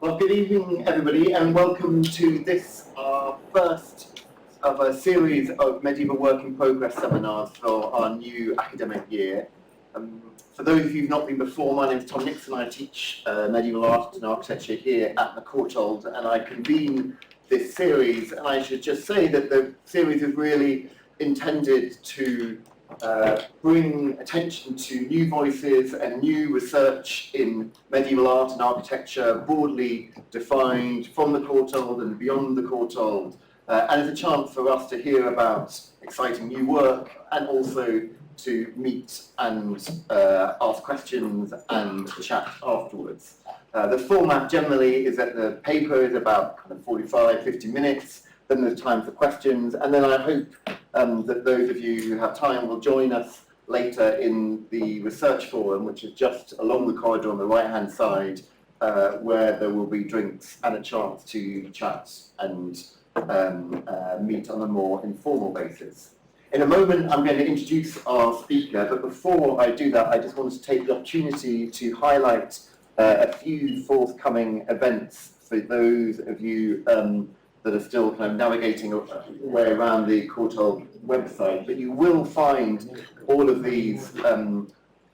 Well, good evening, everybody, and welcome to this, our first of a series of medieval work in progress seminars for our new academic year. For those of you who've not been before, my name is Tom Nixon. I teach medieval art and architecture here at the Courtauld, and I convene this series. And I should just say that the series is really intended to bring attention to new voices and new research in medieval art and architecture, broadly defined from the Courtauld and beyond the Courtauld, and it's a chance for us to hear about exciting new work and also to meet and ask questions and chat afterwards. The format generally is that the paper is about kind of 45-50 minutes, then there's time for questions, and then I hope that those of you who have time will join us later in the research forum, which is just along the corridor on the right-hand side, where there will be drinks and a chance to chat and meet on a more informal basis. In a moment, I'm going to introduce our speaker, but before I do that, I just wanted to take the opportunity to highlight a few forthcoming events for those of you that are still kind of navigating a way around the Courtauld website. But you will find all of these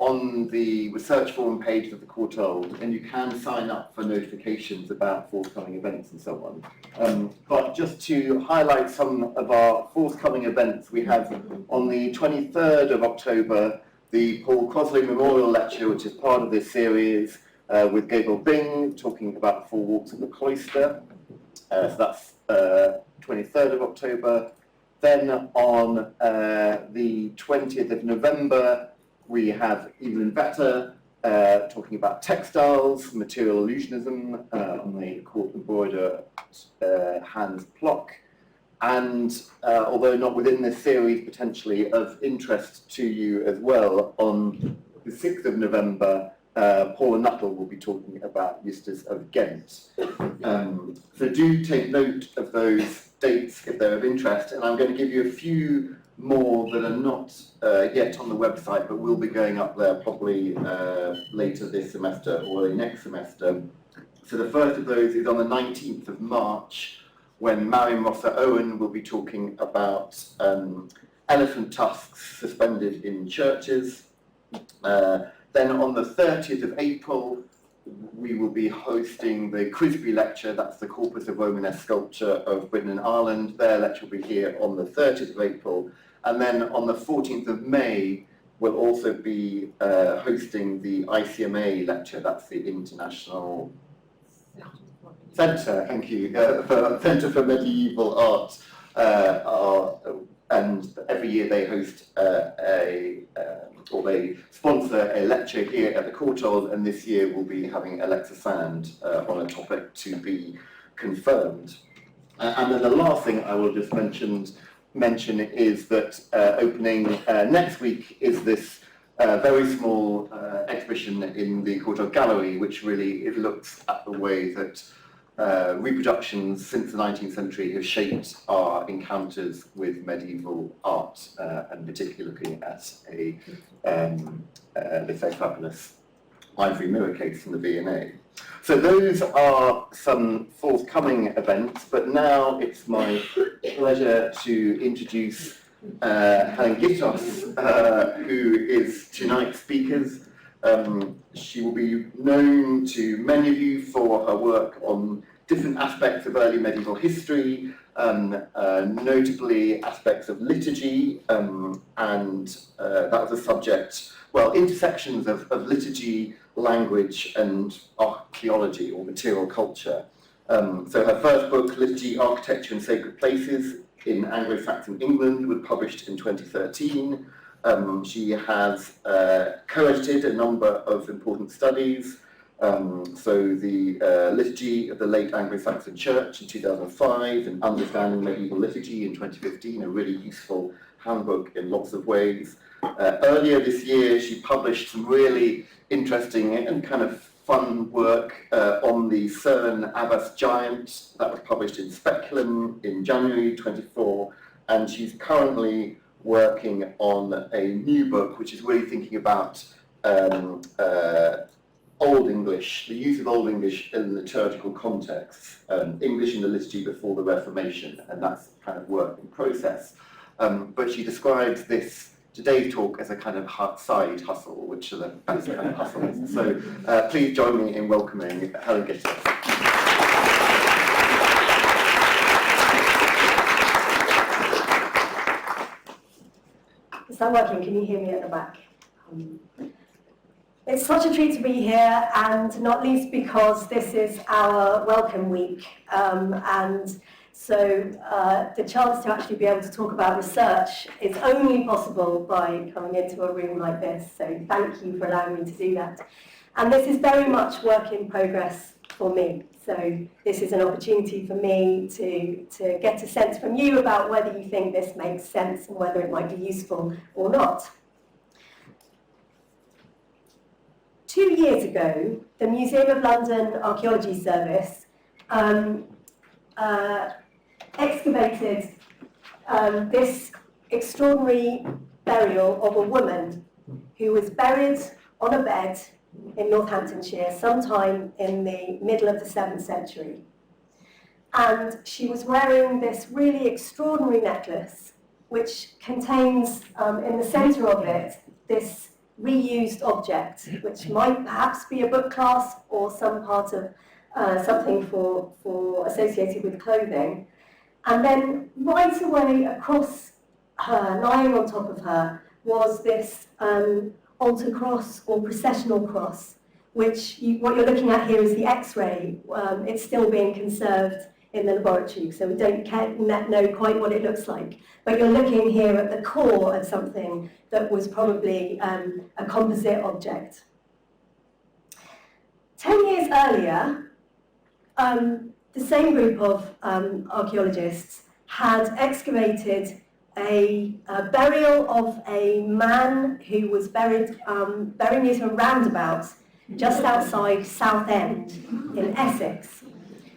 on the research forum page of the Courtauld, and you can sign up for notifications about forthcoming events and so on. But just to highlight some of our forthcoming events, we have on the 23rd of October, the Paul Crossley Memorial Lecture, which is part of this series, with Gabriel Bing, talking about the Four Walks of the Cloister. So that's 23rd of October. Then on the 20th of November, we have Evelyn Vetter talking about textiles, material illusionism on the court embroider Hans Plock. And although not within this series, potentially of interest to you as well, on the 6th of November, Paula Nuttall will be talking about Eustace of Ghent. So do take note of those dates if they're of interest, and I'm going to give you a few more that are not yet on the website, but will be going up there probably later this semester or early next semester. So the first of those is on the 19th of March, when Marion Rosser Owen will be talking about elephant tusks suspended in churches. Then on the 30th of April, we will be hosting the Crisby Lecture. That's the Corpus of Romanesque Sculpture of Britain and Ireland. Their lecture will be here on the 30th of April. And then on the 14th of May, we'll also be hosting the ICMA lecture. That's the International Centre, thank you, Centre for Medieval Art. And every year they host or they sponsor a lecture here at the Courtauld, and this year we'll be having Alexa Sand on a topic to be confirmed. And then the last thing I will just mention is that opening next week is this very small exhibition in the Courtauld Gallery, which really looks at the way that reproductions since the 19th century have shaped our encounters with medieval art, and particularly looking at the very fabulous ivory mirror case from the V&A. So those are some forthcoming events, but now it's my pleasure to introduce Helen Gittos, who is tonight's speaker. She will be known to many of you for her work on different aspects of early medieval history, notably aspects of liturgy, and that was a subject, well, intersections of liturgy, language, and archaeology, or material culture. So her first book, Liturgy, Architecture and Sacred Places in Anglo-Saxon England, was published in 2013. She has co-edited a number of important studies. So the Liturgy of the Late Anglo-Saxon Church in 2005, and Understanding Medieval Liturgy in 2015, a really useful handbook in lots of ways. Earlier this year, she published some really interesting and kind of fun work on the Cern Abbas Giant. That was published in Speculum in January 24, and she's currently working on a new book which is really thinking about Old English, the use of Old English in liturgical contexts, English in the liturgy before the Reformation, and that's kind of work in process. But she describes today's talk as a kind of side hustle, which are the best kind of hustles. So please join me in welcoming Helen Gittos. Is that working? Can you hear me at the back? It's such a treat to be here, and not least because this is our welcome week. And so the chance to actually be able to talk about research is only possible by coming into a room like this. So thank you for allowing me to do that. And this is very much work in progress for me. So this is an opportunity for me to get a sense from you about whether you think this makes sense and whether it might be useful or not. 2 years ago, the Museum of London Archaeology Service excavated this extraordinary burial of a woman who was buried on a bed in Northamptonshire sometime in the middle of the 7th century. And she was wearing this really extraordinary necklace, which contains in the centre of it this reused object, which might perhaps be a book clasp or some part of something for associated with clothing. And then right away across her, lying on top of her, was this altar cross or processional cross, which what you're looking at here is the X-ray. It's still being conserved in the laboratory, so we don't know quite what it looks like. But you're looking here at the core of something that was probably a composite object. 10 years earlier, the same group of archaeologists had excavated a burial of a man who was buried near a roundabout just outside Southend in Essex.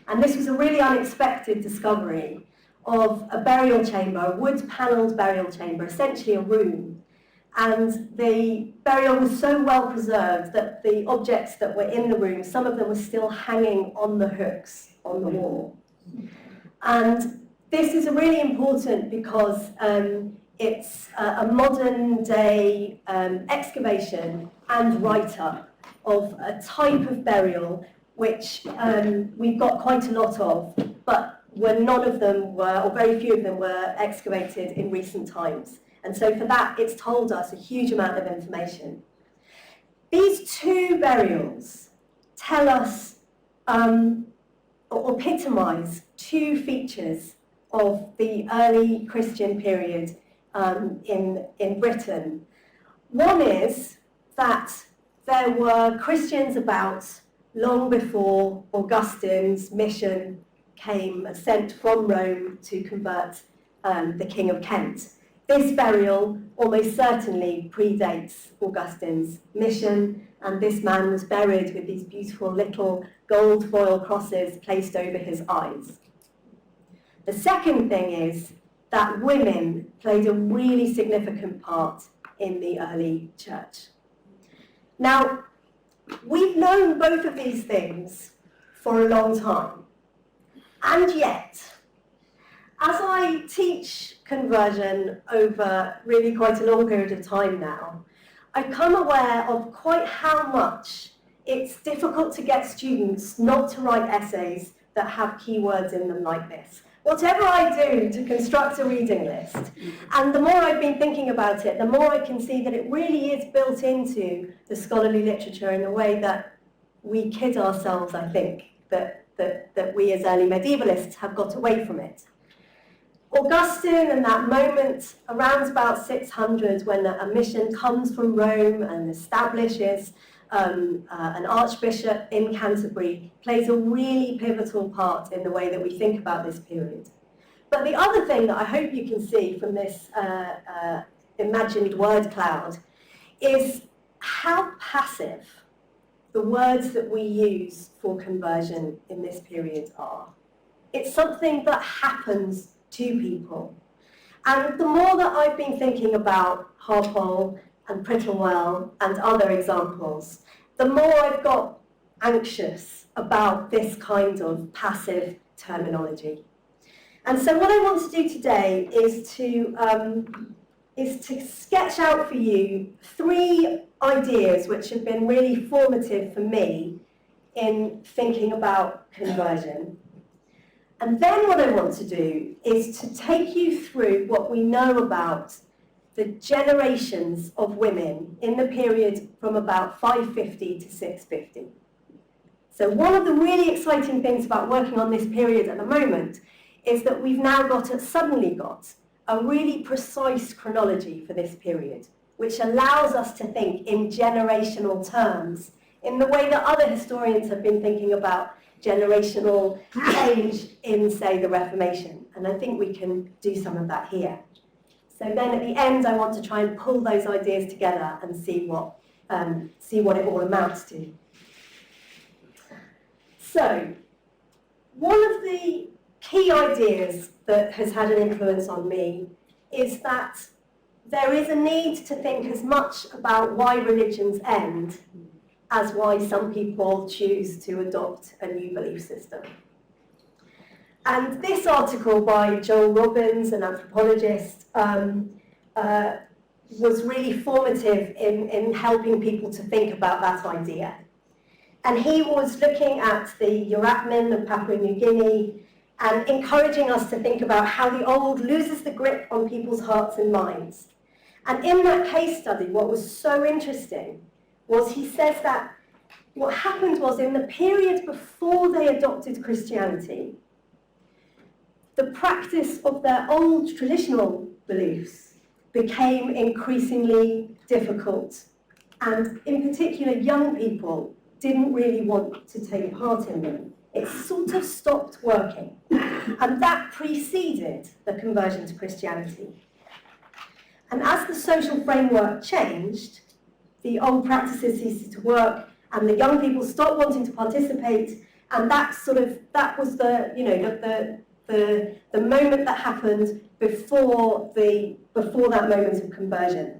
And this was a really unexpected discovery of a burial chamber, a wood-panelled burial chamber, essentially a room. And the burial was so well preserved that the objects that were in the room, some of them were still hanging on the hooks on the wall. And this is really important because it's a modern day excavation and write-up of a type of burial which we've got quite a lot of, but none of them were, or very few of them were excavated in recent times. And so for that, it's told us a huge amount of information. These two burials tell us, or epitomise, two features of the early Christian period in Britain. One is that there were Christians about long before Augustine's mission came, sent from Rome to convert the King of Kent. This burial almost certainly predates Augustine's mission, and this man was buried with these beautiful little gold foil crosses placed over his eyes. The second thing is that women played a really significant part in the early church. Now, we've known both of these things for a long time, and yet, as I teach conversion over really quite a long period of time now, I come aware of quite how much it's difficult to get students not to write essays that have keywords in them like this. Whatever I do to construct a reading list, and the more I've been thinking about it, the more I can see that it really is built into the scholarly literature in a way that we kid ourselves, I think, that we as early medievalists have got away from it. Augustine and that moment around about 600 when a mission comes from Rome and establishes an archbishop in Canterbury plays a really pivotal part in the way that we think about this period. But the other thing that I hope you can see from this imagined word cloud is how passive the words that we use for conversion in this period are. It's something that happens to people. And the more that I've been thinking about Harpole and Prittlewell and other examples, the more I've got anxious about this kind of passive terminology. And so what I want to do today is to sketch out for you 3 ideas which have been really formative for me in thinking about conversion. And then what I want to do is to take you through what we know about the generations of women in the period from about 550 to 650. So one of the really exciting things about working on this period at the moment is that we've now suddenly got a really precise chronology for this period, which allows us to think in generational terms in the way that other historians have been thinking about generational change in, say, the Reformation. And I think we can do some of that here. So then at the end, I want to try and pull those ideas together and see what it all amounts to. So, one of the key ideas that has had an influence on me is that there is a need to think as much about why religions end as why some people choose to adopt a new belief system. And this article by Joel Robbins, an anthropologist, was really formative in helping people to think about that idea. And he was looking at the Yurakmin of Papua New Guinea and encouraging us to think about how the old loses the grip on people's hearts and minds. And in that case study, what was so interesting was he says that what happened was in the period before they adopted Christianity, the practice of their old traditional beliefs became increasingly difficult. And in particular, young people didn't really want to take part in them. It sort of stopped working. And that preceded the conversion to Christianity. And as the social framework changed, the old practices ceased to work, and the young people stopped wanting to participate, and that was the moment that happened before that moment of conversion.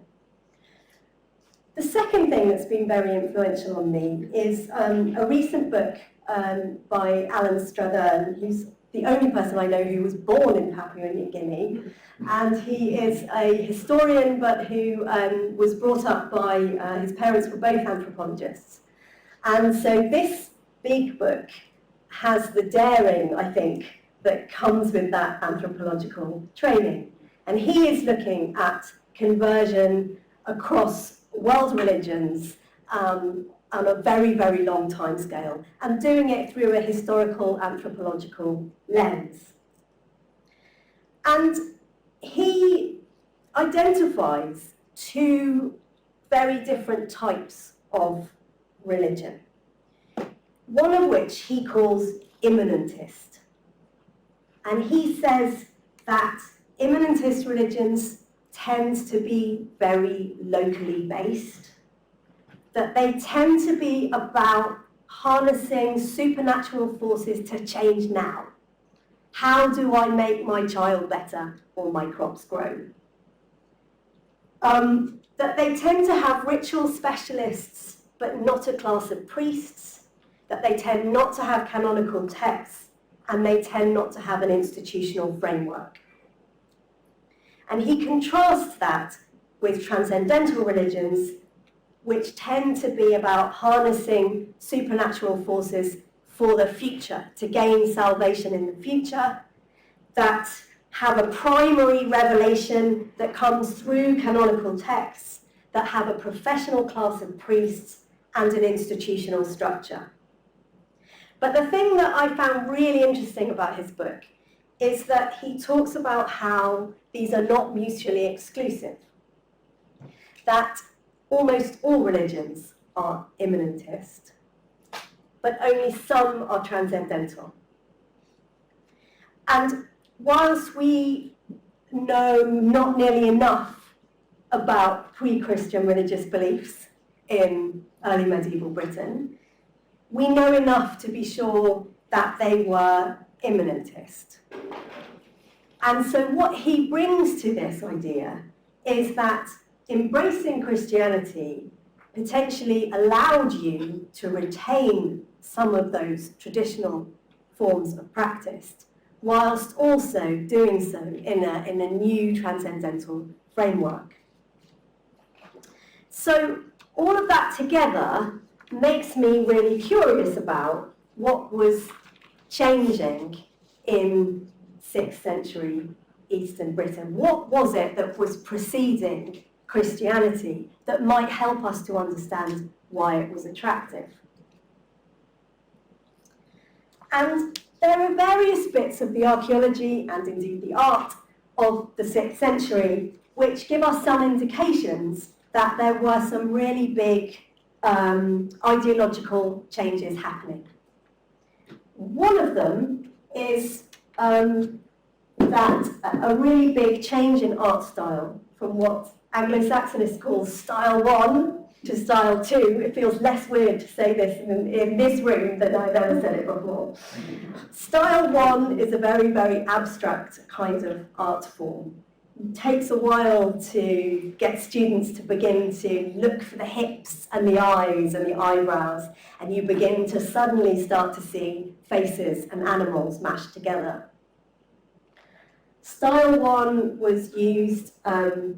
The second thing that's been very influential on me is a recent book by Alan Strathern, who's the only person I know who was born in Papua New Guinea, and he is a historian but who was brought up by, his parents were both anthropologists. And so this big book has the daring, I think, that comes with that anthropological training. And he is looking at conversion across world religions on a very, very long time scale, and doing it through a historical anthropological lens. And he identifies 2 very different types of religion, one of which he calls immanentist. And he says that immanentist religions tend to be very locally based, that they tend to be about harnessing supernatural forces to change now. How do I make my child better or my crops grow? That they tend to have ritual specialists, but not a class of priests, that they tend not to have canonical texts, and they tend not to have an institutional framework. And he contrasts that with transcendental religions, which tend to be about harnessing supernatural forces for the future, to gain salvation in the future, that have a primary revelation that comes through canonical texts, that have a professional class of priests and an institutional structure. But the thing that I found really interesting about his book is that he talks about how these are not mutually exclusive, that almost all religions are immanentist, but only some are transcendental. And whilst we know not nearly enough about pre-Christian religious beliefs in early medieval Britain, we know enough to be sure that they were immanentist. And so what he brings to this idea is that embracing Christianity potentially allowed you to retain some of those traditional forms of practice, whilst also doing so in a new transcendental framework. So all of that together makes me really curious about what was changing in 6th century Eastern Britain. What was it that was preceding Christianity that might help us to understand why it was attractive? And there are various bits of the archaeology and indeed the art of the 6th century which give us some indications that there were some really big ideological changes happening. One of them is that a really big change in art style from what Anglo-Saxonists call style 1 to style 2. It feels less weird to say this in this room than I've ever said it before. Style 1 is a very, very abstract kind of art form. It takes a while to get students to begin to look for the hips and the eyes and the eyebrows, and you begin to suddenly start to see faces and animals mashed together. Style 1 was used for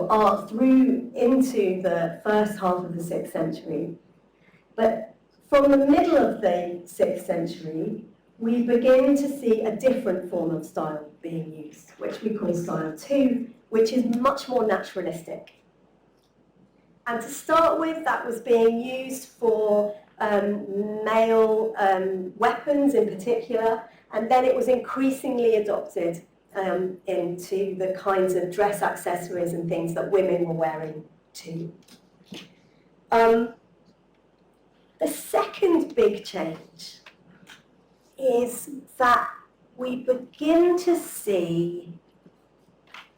art through into the first half of the 6th century. But from the middle of the 6th century, we begin to see a different form of style being used, which we call style 2, which is much more naturalistic. And to start with, that was being used for male weapons in particular, and then it was increasingly adopted into the kinds of dress accessories and things that women were wearing too. The second big change is that we begin to see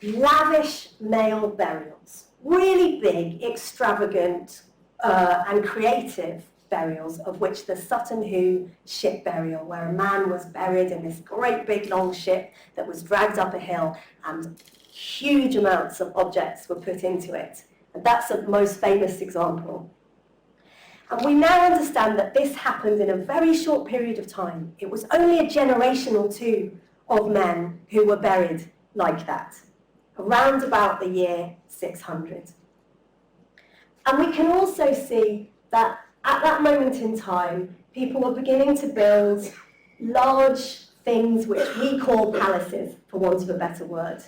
lavish male burials, really big, extravagant, and creative burials, of which the Sutton Hoo ship burial, where a man was buried in this great big long ship that was dragged up a hill and huge amounts of objects were put into it. And that's the most famous example. And we now understand that this happened in a very short period of time. It was only a generation or two of men who were buried like that, around about the year 600. And we can also see that at that moment in time, people were beginning to build large things which we call palaces, for want of a better word.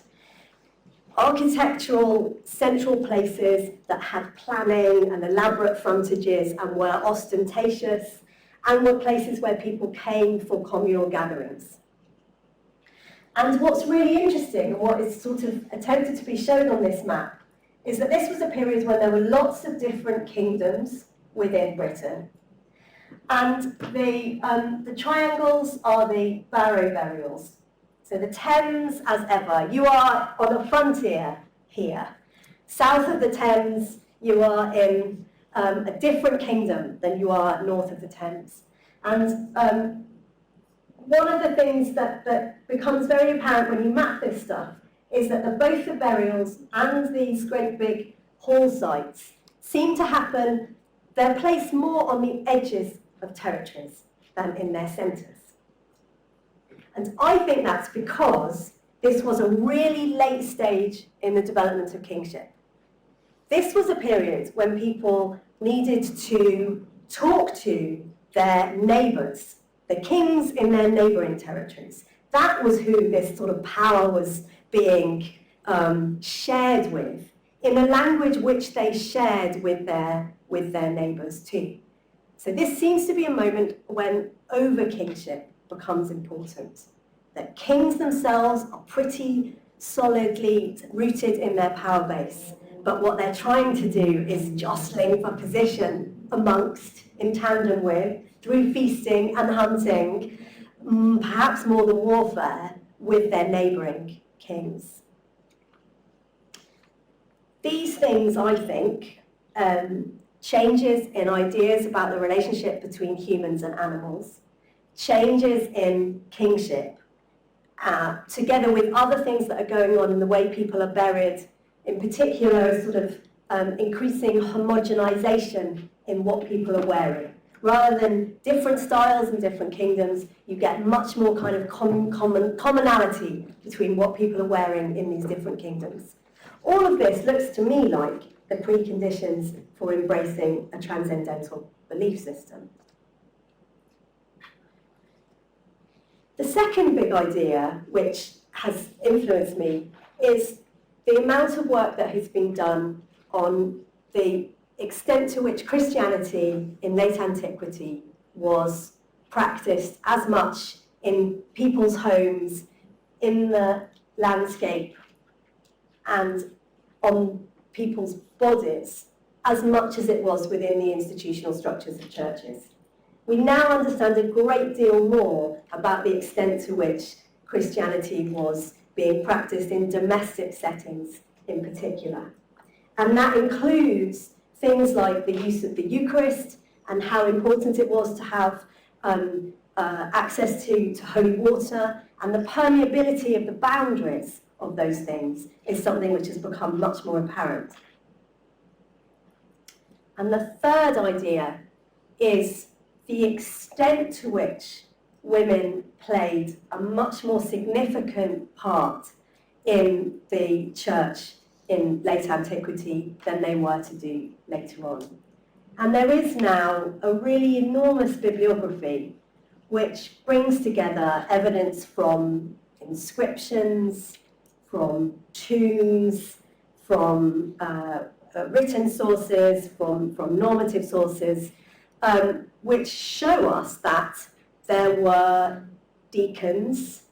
Architectural central places that had planning and elaborate frontages and were ostentatious, and were places where people came for communal gatherings. And what's really interesting, and what is sort of attempted to be shown on this map, is that this was a period when there were lots of different kingdoms within Britain. And the triangles are the barrow burials. So the Thames, as ever, you are on a frontier here. South of the Thames, you are in a different kingdom than you are north of the Thames. And one of the things that becomes very apparent when you map this stuff is that both the burials and these great big hall sites seem to happen, they're placed more on the edges of territories than in their centres. And I think that's because this was a really late stage in the development of kingship. This was a period when people needed to talk to their neighbours, the kings in their neighbouring territories. That was who this sort of power was being shared with, in a language which they shared with their neighbours too. So this seems to be a moment when over-kingship becomes important. That kings themselves are pretty solidly rooted in their power base, but what they're trying to do is jostling for position amongst, in tandem with, through feasting and hunting, perhaps more than warfare, with their neighbouring kings. These things, I think, changes in ideas about the relationship between humans and animals, changes in kingship, together with other things that are going on in the way people are buried, in particular sort of increasing homogenization in what people are wearing. Rather than different styles in different kingdoms, you get much more kind of commonality between what people are wearing in these different kingdoms. All of this looks to me like the preconditions for embracing a transcendental belief system. The second big idea, which has influenced me, is the amount of work that has been done on the extent to which Christianity in late antiquity was practiced as much in people's homes, in the landscape, and on people's bodies, as much as it was within the institutional structures of churches. We now understand a great deal more about the extent to which Christianity was being practiced in domestic settings in particular. And that includes things like the use of the Eucharist and how important it was to have access to holy water, and the permeability of the boundaries of those things is something which has become much more apparent. And the third idea is the extent to which women played a much more significant part in the church in late antiquity than they were to do later on. And there is now a really enormous bibliography which brings together evidence from inscriptions, from tombs, from written sources, from normative sources, which show us that there were deacons,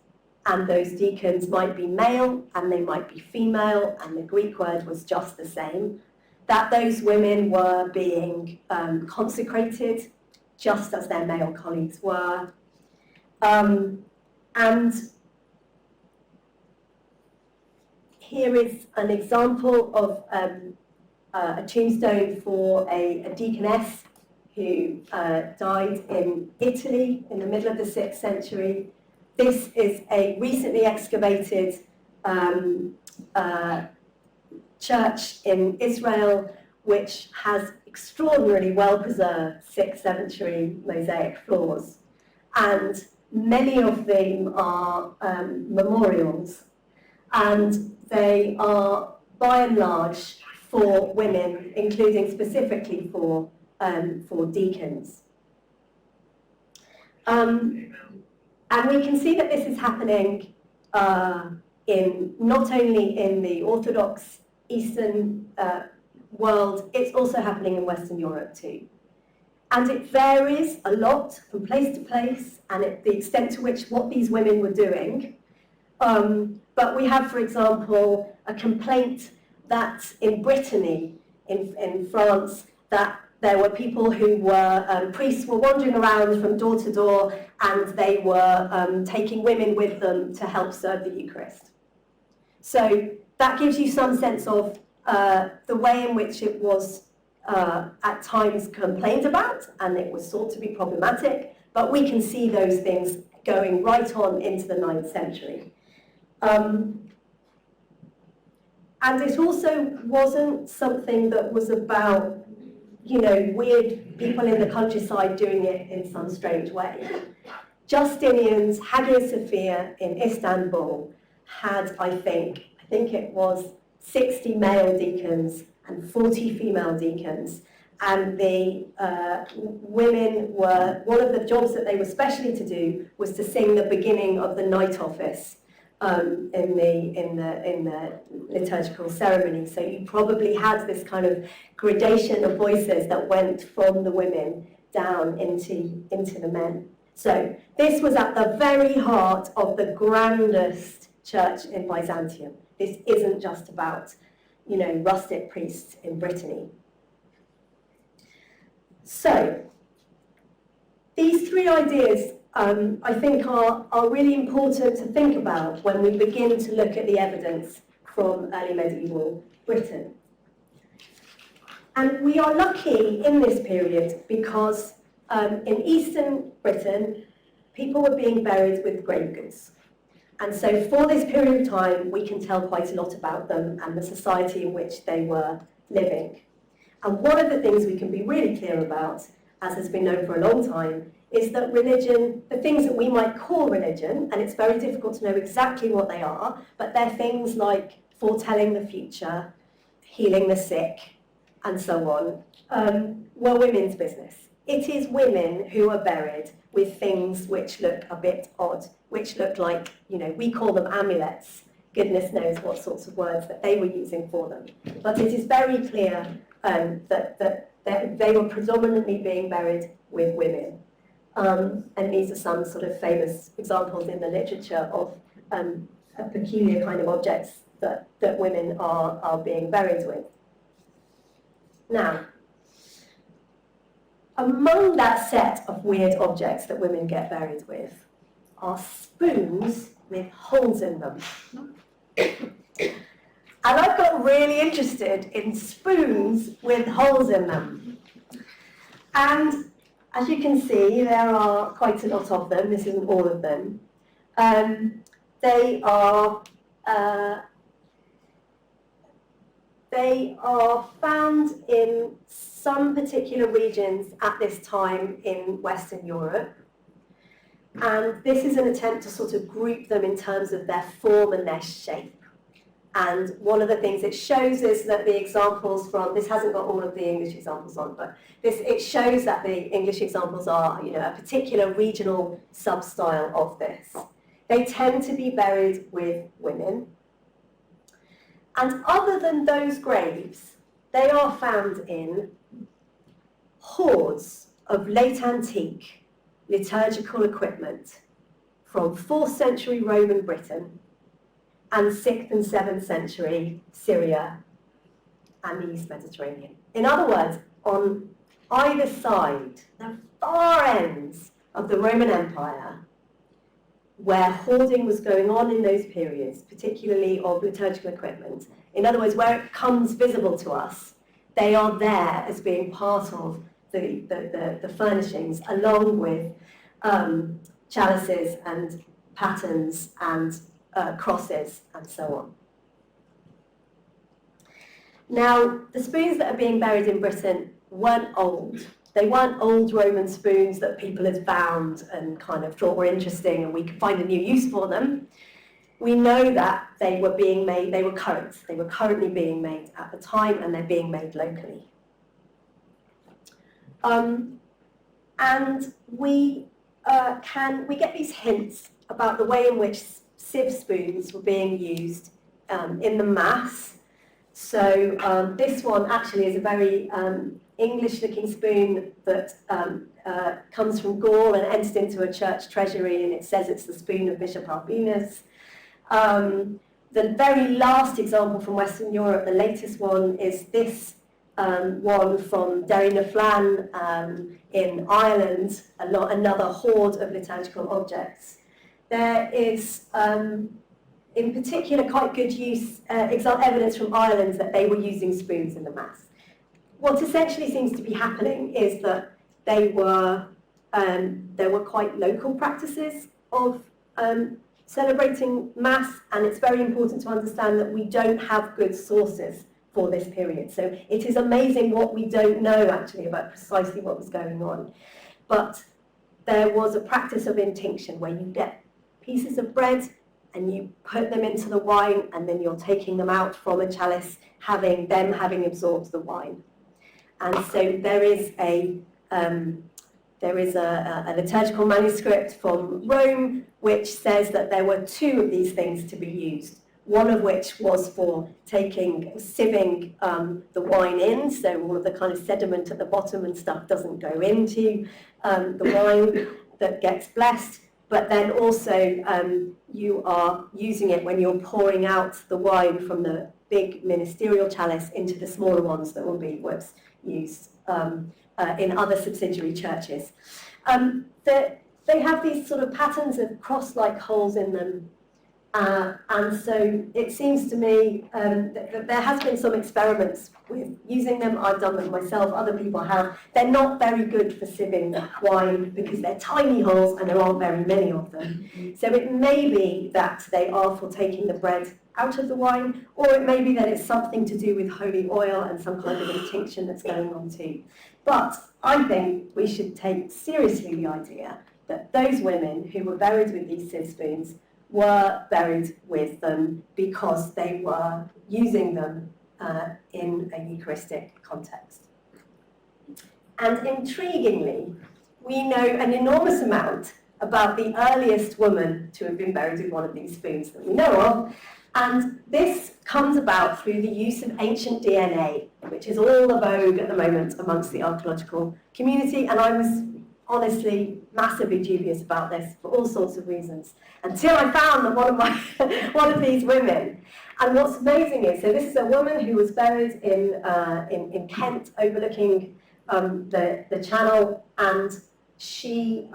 and those deacons might be male and they might be female, and the Greek word was just the same, that those women were being consecrated just as their male colleagues were. And here is an example of a tombstone for a deaconess who died in Italy in the middle of the 6th century. This is a recently excavated church in Israel, which has extraordinarily well-preserved 6th century mosaic floors. And many of them are memorials, and they are, by and large, for women, including specifically for deacons. And we can see that this is happening not only in the Orthodox Eastern world, it's also happening in Western Europe too. And it varies a lot from place to place, and the extent to which what these women were doing. But we have, for example, a complaint that in Brittany, in France, that there were people who were, priests were wandering around from door to door, and they were taking women with them to help serve the Eucharist. So that gives you some sense of the way in which it was at times complained about, and it was thought to be problematic, but we can see those things going right on into the 9th century. And it also wasn't something that was about, weird people in the countryside doing it in some strange way. Justinian's Hagia Sophia in Istanbul had, I think it was 60 male deacons and 40 female deacons. And the women were, one of the jobs that they were specially to do was to sing the beginning of the night office in the liturgical ceremony. So you probably had this kind of gradation of voices that went from the women down into the men. So this was at the very heart of the grandest church in Byzantium. This isn't just about, rustic priests in Brittany. So these three ideas I think are really important to think about when we begin to look at the evidence from early medieval Britain. And we are lucky in this period because in Eastern Britain, people were being buried with grave goods. And so for this period of time, we can tell quite a lot about them and the society in which they were living. And one of the things we can be really clear about, as has been known for a long time, is that religion, the things that we might call religion, and it's very difficult to know exactly what they are, but they're things like foretelling the future, healing the sick, and so on, were women's business. It is women who are buried with things which look a bit odd, which look like, we call them amulets. Goodness knows what sorts of words that they were using for them. But it is very clear that they were predominantly being buried with women. And these are some sort of famous examples in the literature of a peculiar kind of objects that women are being buried with. Now, among that set of weird objects that women get buried with are spoons with holes in them. And I've got really interested in spoons with holes in them. And as you can see, there are quite a lot of them. This isn't all of them. They are found in some particular regions at this time in Western Europe. And this is an attempt to sort of group them in terms of their form and their shape. And one of the things it shows is that the examples from, this hasn't got all of the English examples on, but it shows that the English examples are, a particular regional sub-style of this. They tend to be buried with women. And other than those graves, they are found in hoards of late antique liturgical equipment from 4th century Roman Britain and 6th and 7th century Syria and the East Mediterranean. In other words, on either side, the far ends of the Roman Empire, where hoarding was going on in those periods, particularly of liturgical equipment, in other words, where it comes visible to us, they are there as being part of the furnishings, along with chalices and patens and crosses and so on. Now, the spoons that are being buried in Britain weren't old. They weren't old Roman spoons that people had found and kind of thought were interesting and we could find a new use for them. We know that they were being made, they were currently being made at the time, and they're being made locally. And we get these hints about the way in which sieve spoons were being used in the Mass. So this one actually is a very English-looking spoon that comes from Gaul and entered into a church treasury, and it says it's the spoon of Bishop Albinus. The very last example from Western Europe, the latest one, is this one from Derry na Flan in Ireland, another hoard of liturgical objects. There is, in particular, quite good evidence from Ireland that they were using spoons in the Mass. What essentially seems to be happening is that there were quite local practices of celebrating Mass, and it's very important to understand that we don't have good sources for this period. So it is amazing what we don't know actually about precisely what was going on. But there was a practice of intinction where you get pieces of bread and you put them into the wine, and then you're taking them out from a chalice, having absorbed the wine. And so there is a liturgical manuscript from Rome which says that there were 2 of these things to be used. One of which was for sieving the wine in, so all of the kind of sediment at the bottom and stuff doesn't go into the wine that gets blessed. But then also you are using it when you're pouring out the wine from the big ministerial chalice into the smaller ones that will be used in other subsidiary churches. They have these sort of patterns of cross-like holes in them And so it seems to me that there has been some experiments with using them. I've done them myself, other people have. They're not very good for sieving wine because they're tiny holes and there aren't very many of them. So it may be that they are for taking the bread out of the wine, or it may be that it's something to do with holy oil and some kind of intinction that's going on too. But I think we should take seriously the idea that those women who were buried with these sieve spoons were buried with them because they were using them in a Eucharistic context. And intriguingly, we know an enormous amount about the earliest woman to have been buried with one of these spoons that we know of, and this comes about through the use of ancient DNA, which is all the vogue at the moment amongst the archaeological community, and I was honestly massively dubious about this for all sorts of reasons, until I found that one of these women. And what's amazing is, so this is a woman who was buried in Kent, overlooking the Channel, and she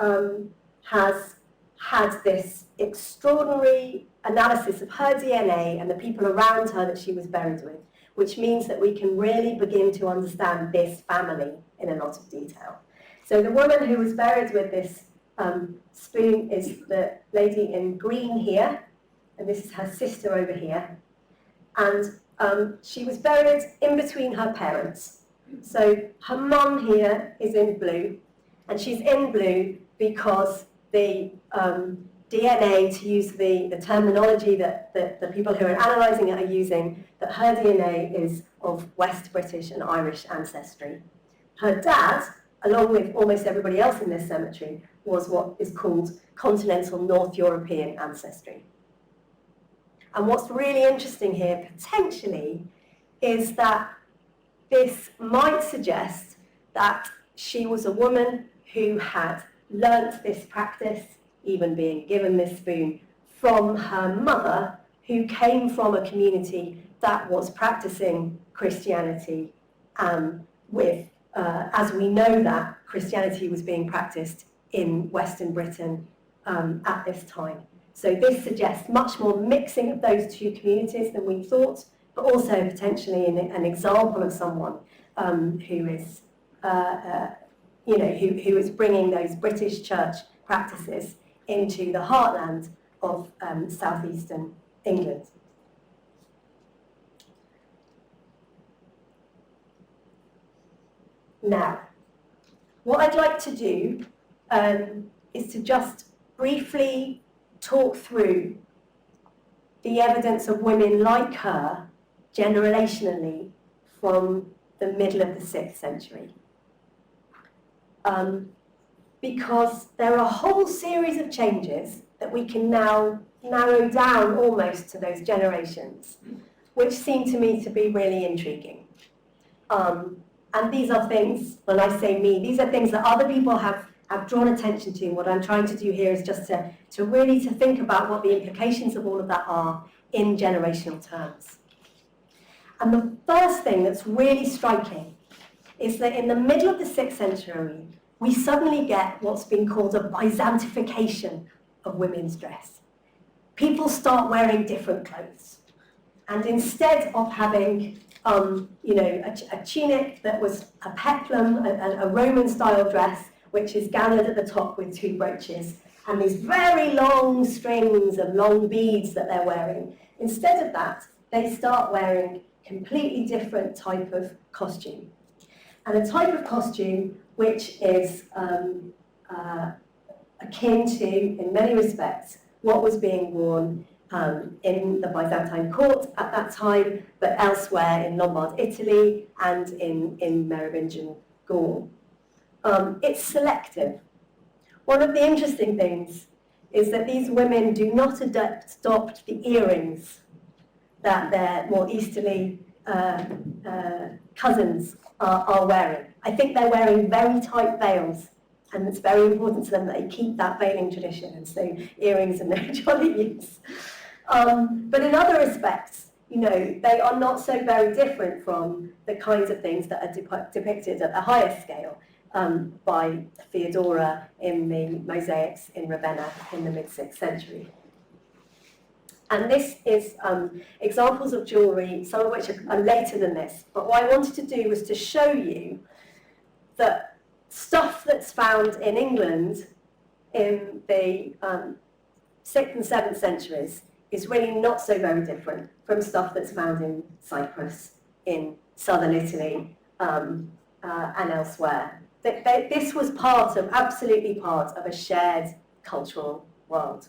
has had this extraordinary analysis of her DNA and the people around her that she was buried with, which means that we can really begin to understand this family in a lot of detail. So the woman who was buried with this spoon is the lady in green here, and this is her sister over here. And she was buried in between her parents. So her mum here is in blue, and she's in blue because the DNA, to use the terminology that the people who are analysing it are using, that her DNA is of West British and Irish ancestry. Her dad, along with almost everybody else in this cemetery, was what is called continental North European ancestry. And what's really interesting here, potentially, is that this might suggest that she was a woman who had learnt this practice, even being given this spoon, from her mother, who came from a community that was practicing Christianity as we know that Christianity was being practiced in Western Britain at this time. So this suggests much more mixing of those two communities than we thought, but also potentially an example of someone who is, who is bringing those British church practices into the heartland of southeastern England. Now, what I'd like to do is to just briefly talk through the evidence of women like her, generationally, from the middle of the 6th century. Because there are a whole series of changes that we can now narrow down almost to those generations, which seem to me to be really intriguing. And these are things, when I say me, these are things that other people have drawn attention to. What I'm trying to do here is just to really think about what the implications of all of that are in generational terms. And the first thing that's really striking is that in the middle of the 6th century, we suddenly get what's been called a Byzantification of women's dress. People start wearing different clothes. And instead of having a tunic that was a peplum, a Roman-style dress, which is gathered at the top with 2 brooches, and these very long strings of long beads that they're wearing, instead of that, they start wearing completely different type of costume. And a type of costume which is akin to, in many respects, what was being worn in the Byzantine court at that time, but elsewhere in Lombard Italy and in Merovingian Gaul. It's selective. One of the interesting things is that these women do not adopt the earrings that their more easterly cousins are wearing. I think they're wearing very tight veils, and it's very important to them that they keep that veiling tradition, and so earrings are no jolly use. But in other respects, they are not so very different from the kinds of things that are depicted at the highest scale by Theodora in the mosaics in Ravenna in the mid-6th century. And this is examples of jewellery, some of which are later than this. But what I wanted to do was to show you that stuff that's found in England in the 6th and 7th centuries is really not so very different from stuff that's found in Cyprus, in southern Italy, and elsewhere. This was absolutely part of a shared cultural world.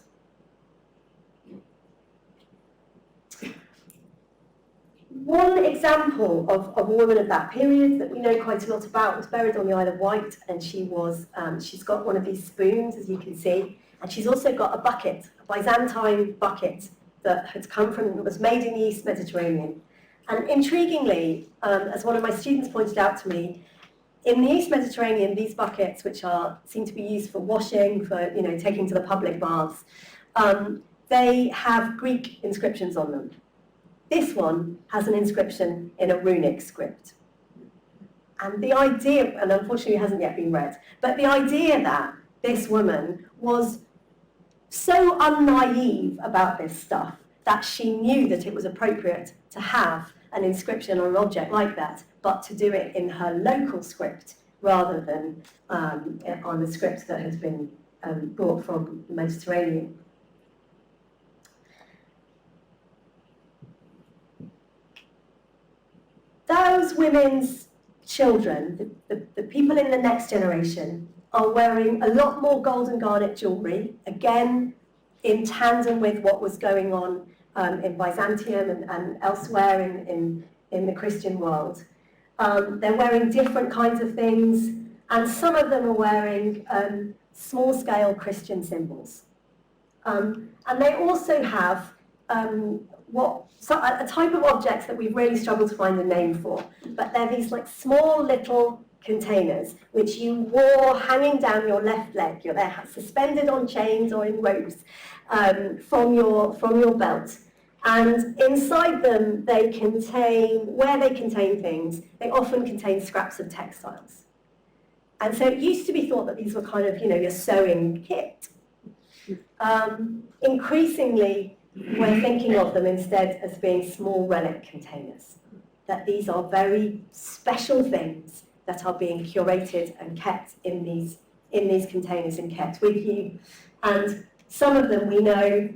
One example of a woman of that period that we know quite a lot about was buried on the Isle of Wight, and she's got one of these spoons, as you can see, and she's also got a bucket, a Byzantine bucket that was made in the East Mediterranean. And intriguingly, as one of my students pointed out to me, in the East Mediterranean, these buckets, which seem to be used for washing, for taking to the public baths, they have Greek inscriptions on them. This one has an inscription in a runic script. And the idea, and unfortunately it hasn't yet been read, but the idea that this woman was so unnaive about this stuff that she knew that it was appropriate to have an inscription on an object like that, but to do it in her local script rather than on the script that has been brought from the Mediterranean. Those women's children, the people in the next generation, are wearing a lot more gold and garnet jewellery, again in tandem with what was going on in Byzantium and elsewhere in the Christian world. They're wearing different kinds of things, and some of them are wearing small-scale Christian symbols. And they also have a type of objects that we've really struggled to find a name for, but they're these like small little containers which you wore hanging down your left leg. They're suspended on chains or in ropes from your belt. And inside them, where they contain things, they often contain scraps of textiles. And so it used to be thought that these were kind of, your sewing kit. Increasingly, we're thinking of them instead as being small relic containers. That these are very special things that are being curated and kept in these containers and kept with you. And some of them we know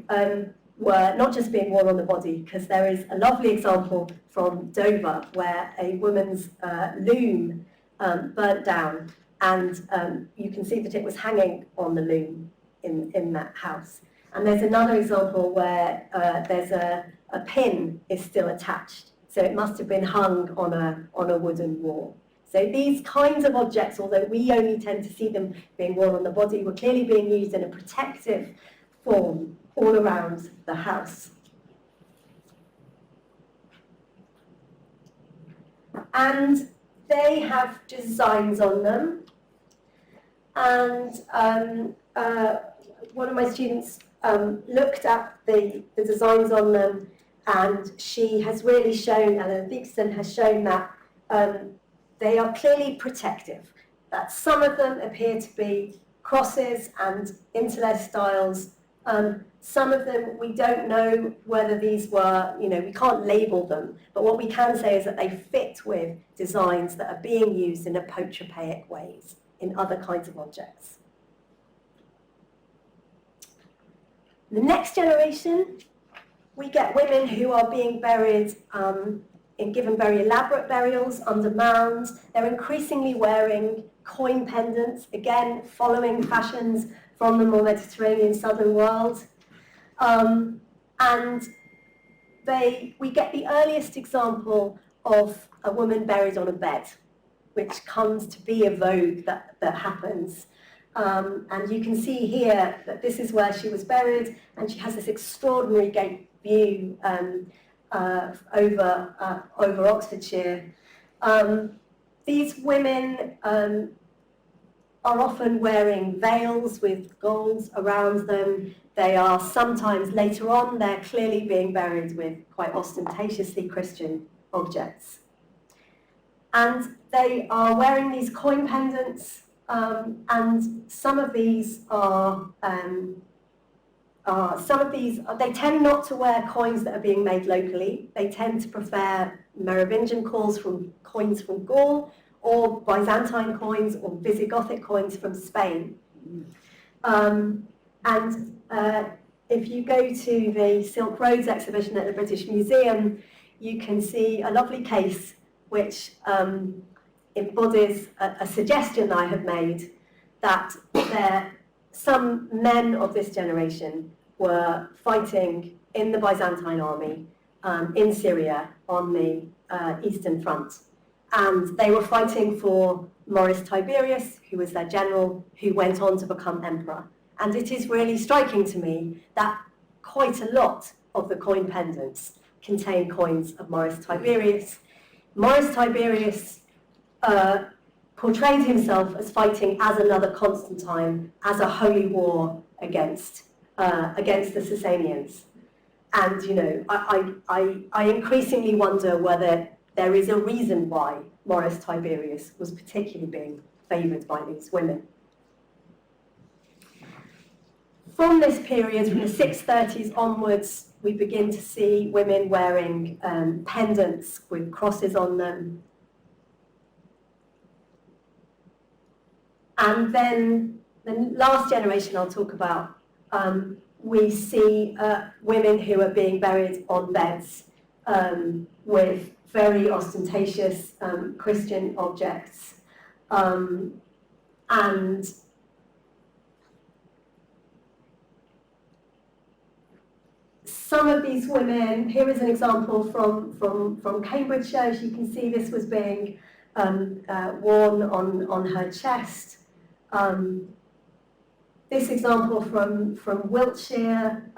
were not just being worn on the body, because there is a lovely example from Dover where a woman's loom burnt down, and you can see that it was hanging on the loom in that house. And there's another example where there's a pin is still attached, so it must have been hung on a wooden wall. So these kinds of objects, although we only tend to see them being worn on the body, were clearly being used in a protective form all around the house. And they have designs on them. And one of my students looked at the designs on them, and she has really shown, Helen Gittos has shown that they are clearly protective, that some of them appear to be crosses and interlace styles. Some of them, we don't know whether these were, we can't label them, but what we can say is that they fit with designs that are being used in apotropaic ways in other kinds of objects. The next generation, we get women who are being buried given very elaborate burials under mounds. They're increasingly wearing coin pendants, again following fashions from the more Mediterranean southern world. And we get the earliest example of a woman buried on a bed, which comes to be a vogue that happens. And you can see here that this is where she was buried, and she has this extraordinary view over Oxfordshire. These women are often wearing veils with gold around them. They are sometimes, later on, they're clearly being buried with quite ostentatiously Christian objects. And they are wearing these coin pendants, and some of these are some of these, they tend not to wear coins that are being made locally. They tend to prefer Merovingian coins from Gaul, or Byzantine coins, or Visigothic coins from Spain. If you go to the Silk Roads exhibition at the British Museum, you can see a lovely case which embodies a suggestion I have made that some men of this generation were fighting in the Byzantine army in Syria on the Eastern Front. And they were fighting for Maurice Tiberius, who was their general, who went on to become emperor. And it is really striking to me that quite a lot of the coin pendants contain coins of Maurice Tiberius. Maurice Tiberius portrayed himself as fighting as another Constantine, as a holy war against the Sasanians. And, you know, I increasingly wonder whether there is a reason why Maurice Tiberius was particularly being favoured by these women. From this period, from the 630s onwards, we begin to see women wearing pendants with crosses on them. And then the last generation I'll talk about, we see women who are being buried on beds with very ostentatious Christian objects. And some of these women, here is an example from Cambridgeshire. As you can see, this was being worn on her chest. This example from Wiltshire,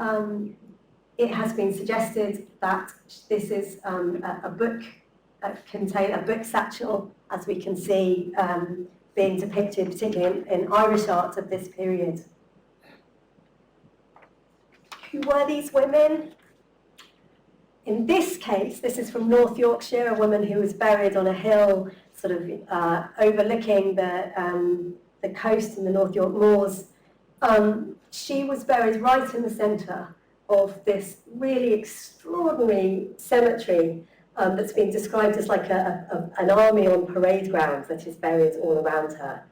it has been suggested that this is a book satchel, as we can see being depicted, particularly in Irish art of this period. Who were these women? In this case, this is from North Yorkshire, a woman who was buried on a hill, sort of overlooking the coast in the North York Moors. She was buried right in the centre of this really extraordinary cemetery that's been described as like an army on parade ground that is buried all around her.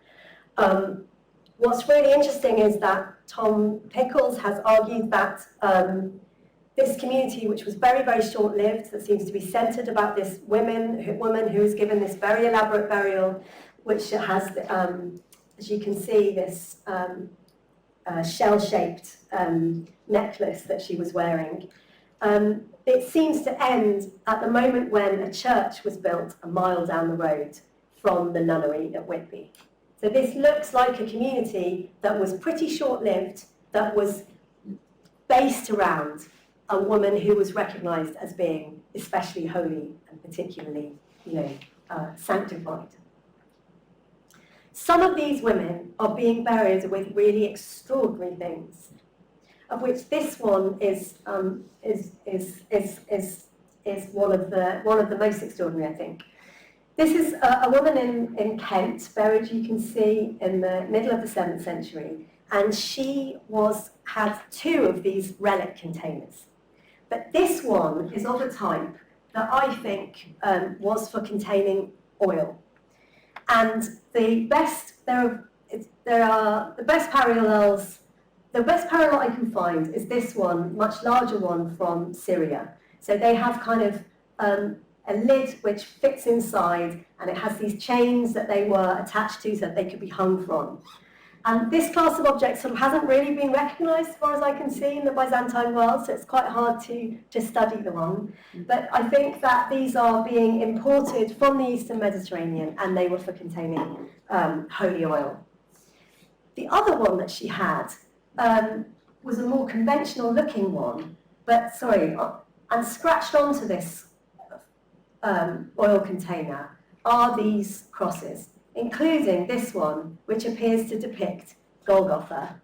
What's really interesting is that Tom Pickles has argued that this community, which was very, very short-lived, that seems to be centred about this woman who was given this very elaborate burial, which has, as you can see, this shell-shaped necklace that she was wearing. It seems to end at the moment when a church was built a mile down the road from the nunnery at Whitby. So this looks like a community that was pretty short-lived, that was based around a woman who was recognised as being especially holy and particularly, sanctified. Some of these women are being buried with really extraordinary things, of which this one is one of the most extraordinary, I think. This is a woman in Kent, buried, you can see, in the middle of the 7th century, and she had 2 of these relic containers. But this one is of a type that I think was for containing oil. And the best parallel I can find is this one, much larger one from Syria. So they have kind of a lid which fits inside, and it has these chains that they were attached to so that they could be hung from. And this class of objects sort of hasn't really been recognised, as far as I can see, in the Byzantine world, so it's quite hard to study them on. But I think that these are being imported from the Eastern Mediterranean, and they were for containing holy oil. The other one that she had was a more conventional looking one, and scratched onto this oil container are these crosses, including this one, which appears to depict Golgotha,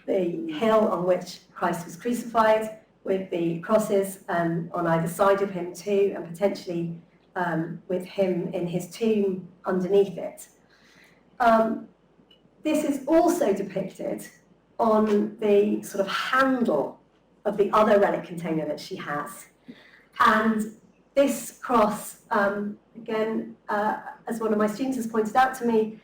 the hill on which Christ was crucified, with the crosses on either side of him too, and potentially with him in his tomb underneath it. This is also depicted on the sort of handle of the other relic container that she has. And this cross, again, as one of my students has pointed out to me,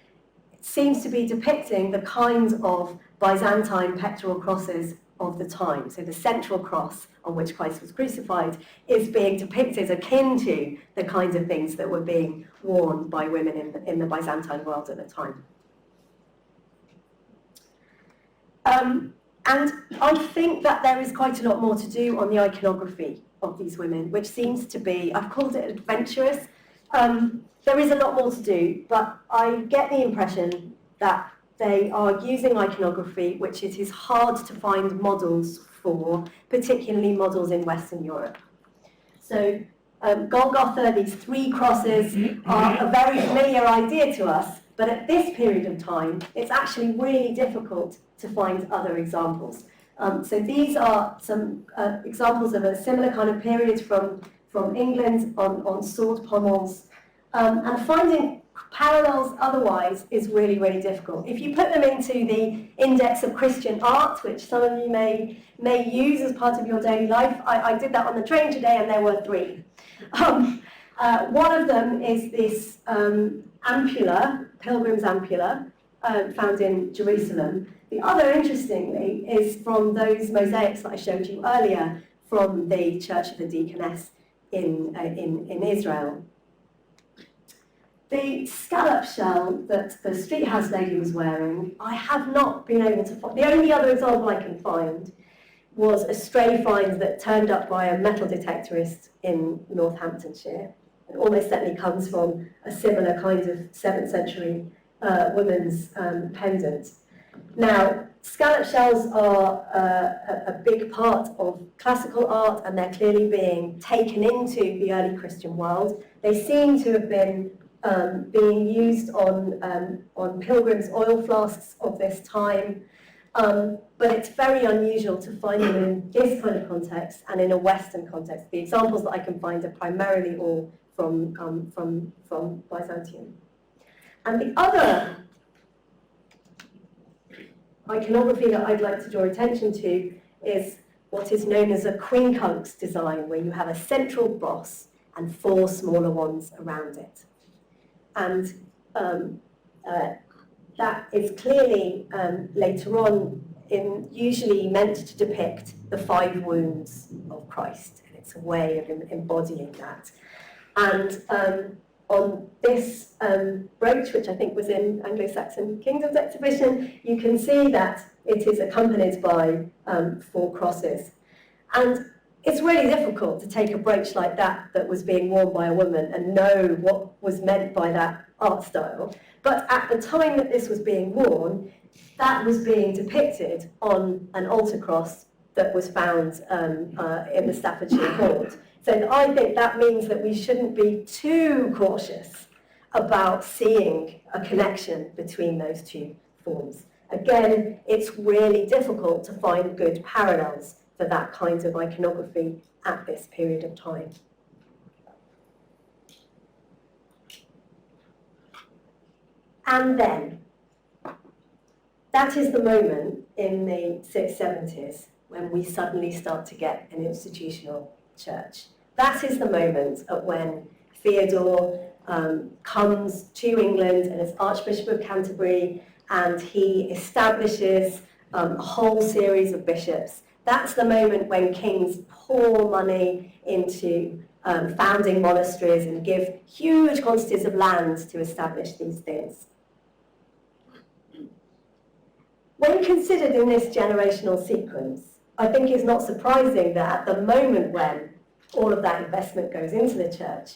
it seems to be depicting the kinds of Byzantine pectoral crosses of the time. So the central cross on which Christ was crucified is being depicted akin to the kinds of things that were being worn by women in the Byzantine world at the time. And I think that there is quite a lot more to do on the iconography of these women, which seems to be, I've called it adventurous. There is a lot more to do, but I get the impression that they are using iconography, which it is hard to find models for, particularly models in Western Europe. So Golgotha, these three crosses, are a very familiar idea to us, but at this period of time, it's actually really difficult to find other examples. So these are some examples of a similar kind of period from England on sword pommels. And finding parallels otherwise is really, really difficult. If you put them into the Index of Christian Art, which some of you may use as part of your daily life, I did that on the train today and there were three. One of them is this ampulla, pilgrim's ampulla, found in Jerusalem. The other, interestingly, is from those mosaics that I showed you earlier from the Church of the Deaconess in Israel. The scallop shell that the street house lady was wearing, I have not been able to find. The only other example I can find was a stray find that turned up by a metal detectorist in Northamptonshire. It almost certainly comes from a similar kind of 7th century woman's pendant. Now, scallop shells are a big part of classical art, and they're clearly being taken into the early Christian world. They seem to have been being used on pilgrims' oil flasks of this time, but it's very unusual to find them in this kind of context and in a Western context. The examples that I can find are primarily all from Byzantium. And the other iconography that I'd like to draw attention to is what is known as a quincunx design, where you have a central boss and 4 smaller ones around it. And that is clearly later on usually meant to depict the 5 wounds of Christ, and it's a way of embodying that. And on this brooch, which I think was in Anglo-Saxon Kingdom's exhibition, you can see that it is accompanied by 4 crosses. And it's really difficult to take a brooch like that was being worn by a woman and know what was meant by that art style. But at the time that this was being worn, that was being depicted on an altar cross that was found in the Staffordshire Hoard. So I think that means that we shouldn't be too cautious about seeing a connection between those 2 forms. Again, it's really difficult to find good parallels for that kind of iconography at this period of time. And then, that is the moment in the 670s when we suddenly start to get an institutional church. That is the moment at when Theodore comes to England and is Archbishop of Canterbury, and he establishes a whole series of bishops. That's the moment when kings pour money into founding monasteries and give huge quantities of land to establish these things. When considered in this generational sequence, I think it's not surprising that at the moment when all of that investment goes into the church,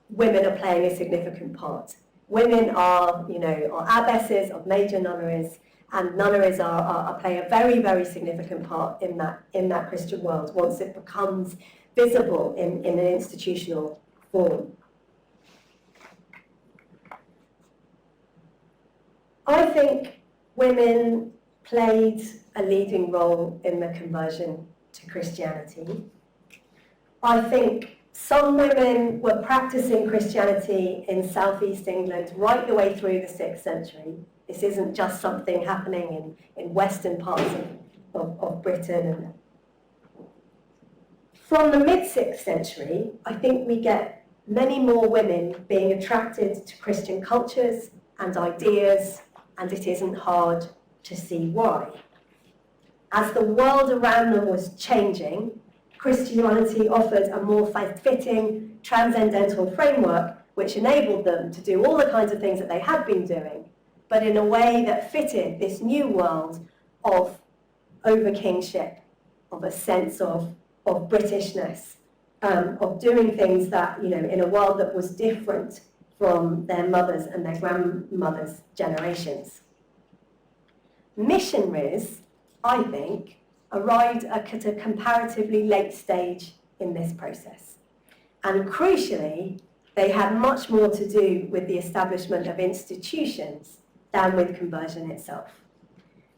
women are playing a significant part. Women are abbesses of major nunneries, and nunneries play a very, very significant part in that Christian world once it becomes visible in an institutional form. I think women played a leading role in the conversion to Christianity. I think some women were practicing Christianity in southeast England right the way through the 6th century. This isn't just something happening in western parts of Britain. And from the mid-6th century, I think we get many more women being attracted to Christian cultures and ideas, and it isn't hard to see why. As the world around them was changing, Christianity offered a more fitting, transcendental framework which enabled them to do all the kinds of things that they had been doing, but in a way that fitted this new world of over-kingship, of a sense of Britishness, of doing things that, in a world that was different from their mothers and their grandmothers' generations. Missionaries, I think, arrived at a comparatively late stage in this process. And crucially, they had much more to do with the establishment of institutions than with conversion itself.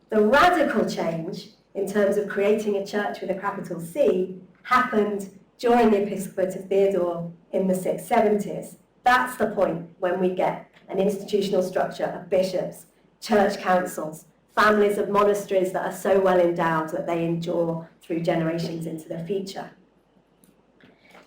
The radical change in terms of creating a church with a capital C happened during the episcopate of Theodore in the 670s. That's the point when we get an institutional structure of bishops, church councils, families of monasteries that are so well endowed that they endure through generations into the future.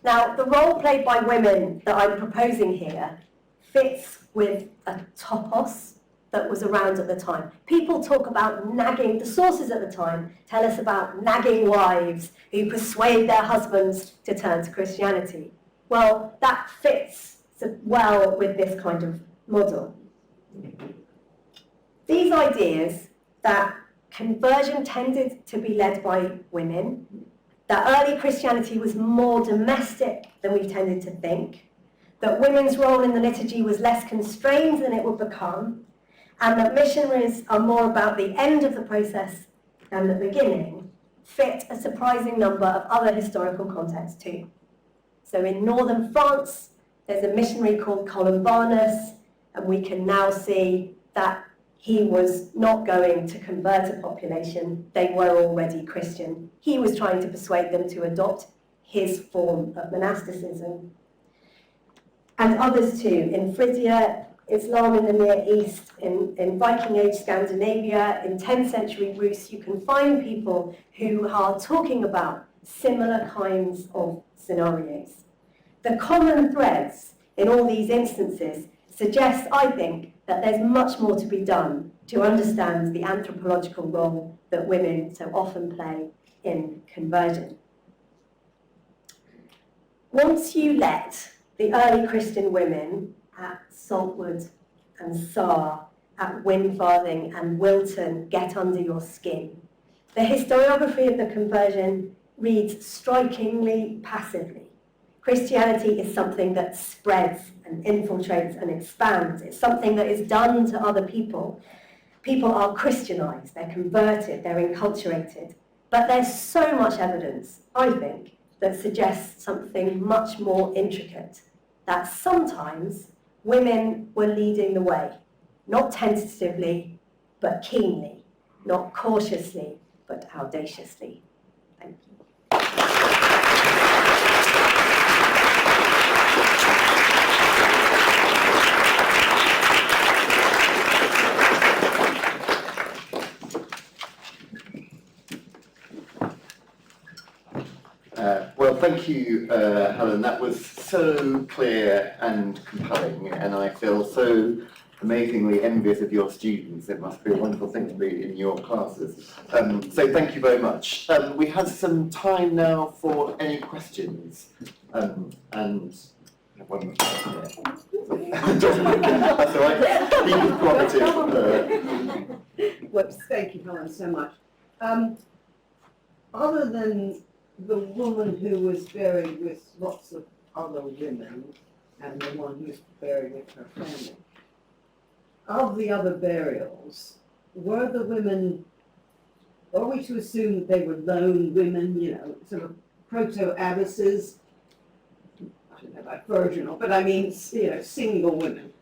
Now, the role played by women that I'm proposing here fits with a topos that was around at the time. People talk about nagging, the sources at the time tell us about nagging wives who persuade their husbands to turn to Christianity. Well, that fits well with this kind of model. These ideas that conversion tended to be led by women, that early Christianity was more domestic than we tended to think, that women's role in the liturgy was less constrained than it would become, and that missionaries are more about the end of the process than the beginning, fit a surprising number of other historical contexts too. So in northern France, there's a missionary called Columbanus, and we can now see that he was not going to convert a population, they were already Christian. He was trying to persuade them to adopt his form of monasticism. And others too, in Phrygia, Islam in the Near East, in Viking Age Scandinavia, in 10th century Rus, you can find people who are talking about similar kinds of scenarios. The common threads in all these instances suggest, I think, that there's much more to be done to understand the anthropological role that women so often play in conversion. Once you let the early Christian women at Saltwood and Sarr, at Windfarthing and Wilton get under your skin, the historiography of the conversion reads strikingly passively. Christianity is something that spreads and infiltrates and expands. It's something that is done to other people. People are Christianized, they're converted, they're enculturated. But there's so much evidence, I think, that suggests something much more intricate, that sometimes women were leading the way, not tentatively, but keenly, not cautiously, but audaciously. Thank you. Well, thank you, Helen. That was so clear and compelling, and I feel so amazingly envious of your students. It must be a wonderful thing to be in your classes. So thank you very much. We have some time now for any questions. And one That's all right. People's prerogative. Whoops, thank you, Helen, so much. Other than the woman who was buried with lots of other women and the one who was buried with her family, of the other burials, were the women, are we to assume that they were lone women, sort of proto-abbesses? I don't know about virginal, but I mean, single women.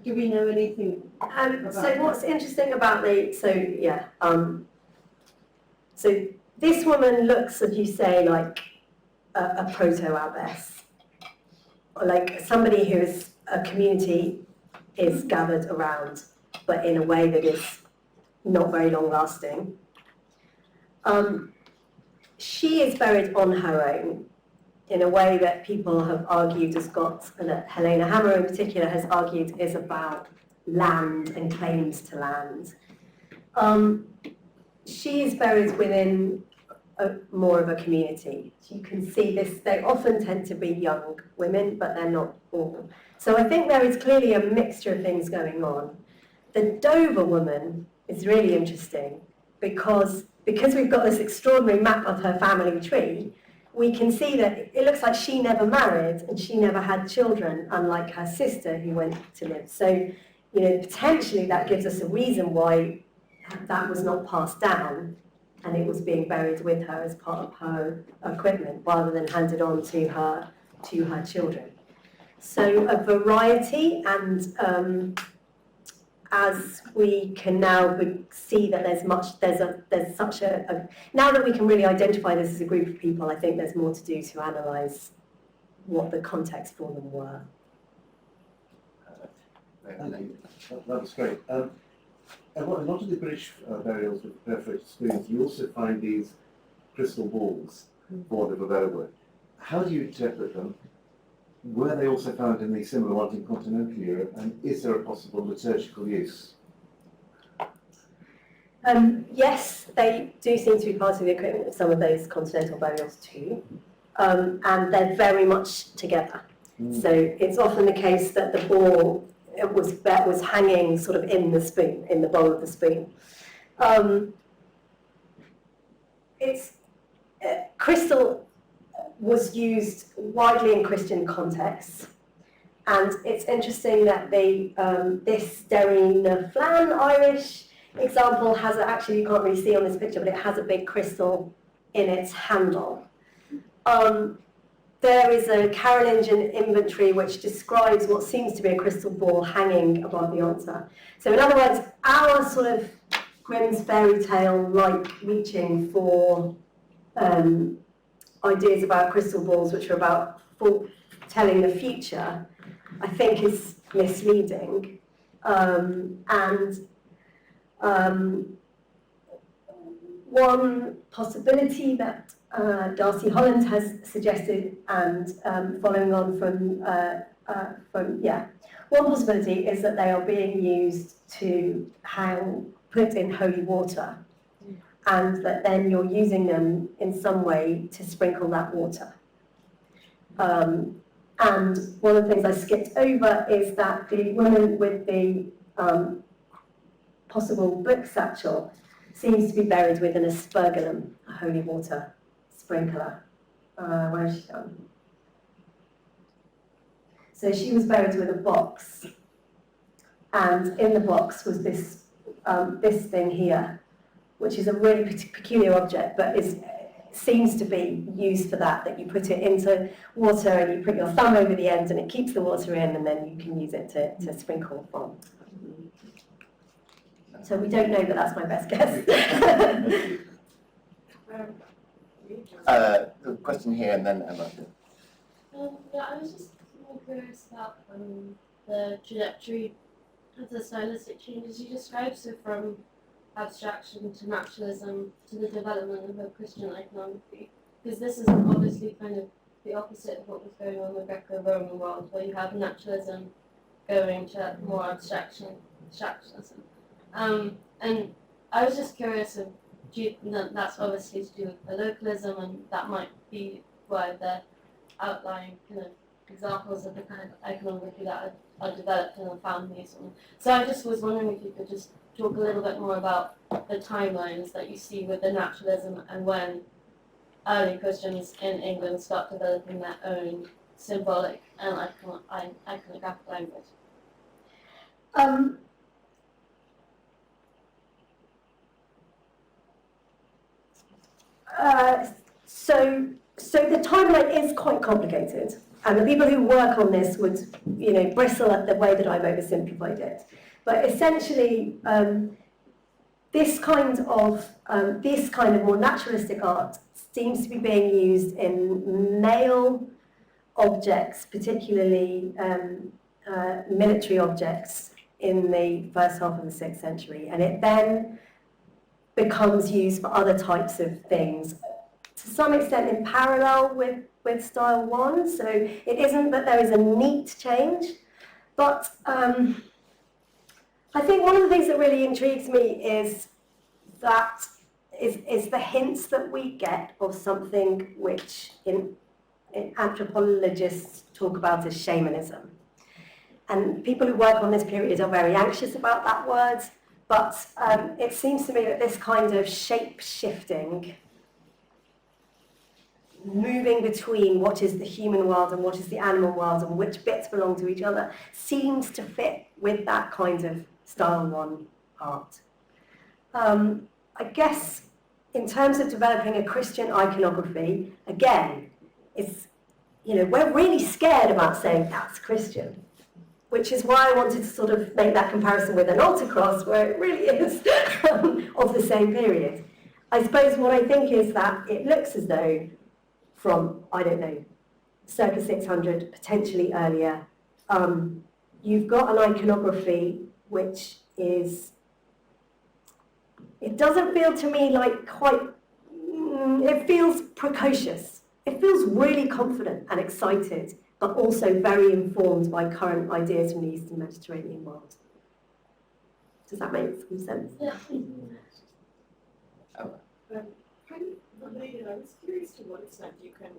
Do we know anything about So what's interesting about so this woman looks, as you say, like a proto-abbess, or like somebody who is a community is gathered around. but in a way that is not very long-lasting. She is buried on her own in a way that people have argued has got, and that Helena Hammer in particular has argued is about land and claims to land. She is buried within more of a community. You can see this, they often tend to be young women, but they're not all. So I think there is clearly a mixture of things going on. The Dover woman is really interesting because we've got this extraordinary map of her family tree, we can see that it looks like she never married and she never had children, unlike her sister who went to live. So, potentially that gives us a reason why that was not passed down and it was being buried with her as part of her equipment rather than handed on to her children. So a variety, and as we can now see that there's such a now that we can really identify this as a group of people, I think there's more to do to analyse what the context for them were. That was great. A lot of the British burials with perforated spoons, you also find these crystal balls bordered with over. How do you interpret them? Were they also found in the similar ones in continental Europe, and is there a possible liturgical use? Yes, they do seem to be part of the equipment of some of those continental burials too, and they're very much together. So it's often the case that the ball was hanging sort of in the spoon, in the bowl of the spoon. Crystal was used widely in Christian contexts, and it's interesting that this Derryn Flan Irish example has actually, you can't really see on this picture, but it has a big crystal in its handle. There is a Carolingian inventory which describes what seems to be a crystal ball hanging above the altar. So in other words, our sort of Grimm's fairy tale-like reaching for ideas about crystal balls which are about telling the future, I think is misleading. One possibility that Darcy Holland has suggested, and following on from one possibility is that they are being used to put in holy water, and that then you're using them in some way to sprinkle that water. And one of the things I skipped over is that the woman with the possible book satchel seems to be buried within a spurgulum, a holy water sprinkler. Where is she gone? So she was buried with a box, and in the box was this thing here, which is a really peculiar object, but seems to be used for that you put it into water and you put your thumb over the end and it keeps the water in, and then you can use it to sprinkle from. So we don't know, but that's my best guess. The question here and then Emma. I was just more curious about the trajectory of the stylistic changes you described, so from abstraction to naturalism to the development of a Christian iconography, because this is obviously kind of the opposite of what was going on in the Greco-Roman world, where you have naturalism going to more abstractionism. And I was just curious if that's obviously to do with the localism, and that might be why the outlying kind of examples of the kind of iconography that are developed and are found these ones. So I just was wondering if you could just talk a little bit more about the timelines that you see with the naturalism and when early Christians in England start developing their own symbolic and iconographic language. So the timeline is quite complicated, and the people who work on this would, bristle at the way that I've oversimplified it. But essentially, this kind of more naturalistic art seems to be being used in male objects, particularly military objects, in the first half of the 6th century, and it then becomes used for other types of things, to some extent in parallel with style 1. So it isn't that there is a neat change, but I think one of the things that really intrigues me is that is the hints that we get of something which in anthropologists talk about as shamanism. And people who work on this period are very anxious about that word, but it seems to me that this kind of shape-shifting, moving between what is the human world and what is the animal world and which bits belong to each other, seems to fit with that kind of style 1 art. I guess in terms of developing a Christian iconography, again, it's, we're really scared about saying that's Christian, which is why I wanted to sort of make that comparison with an altar cross, where it really is of the same period. I suppose what I think is that it looks as though from, I don't know, circa 600, potentially earlier, you've got an iconography which is, it doesn't feel to me like quite, it feels precocious. It feels really confident and excited, but also very informed by current ideas from the Eastern Mediterranean world. Does that make some sense? Yeah. Kind of related, I was curious to what extent you can,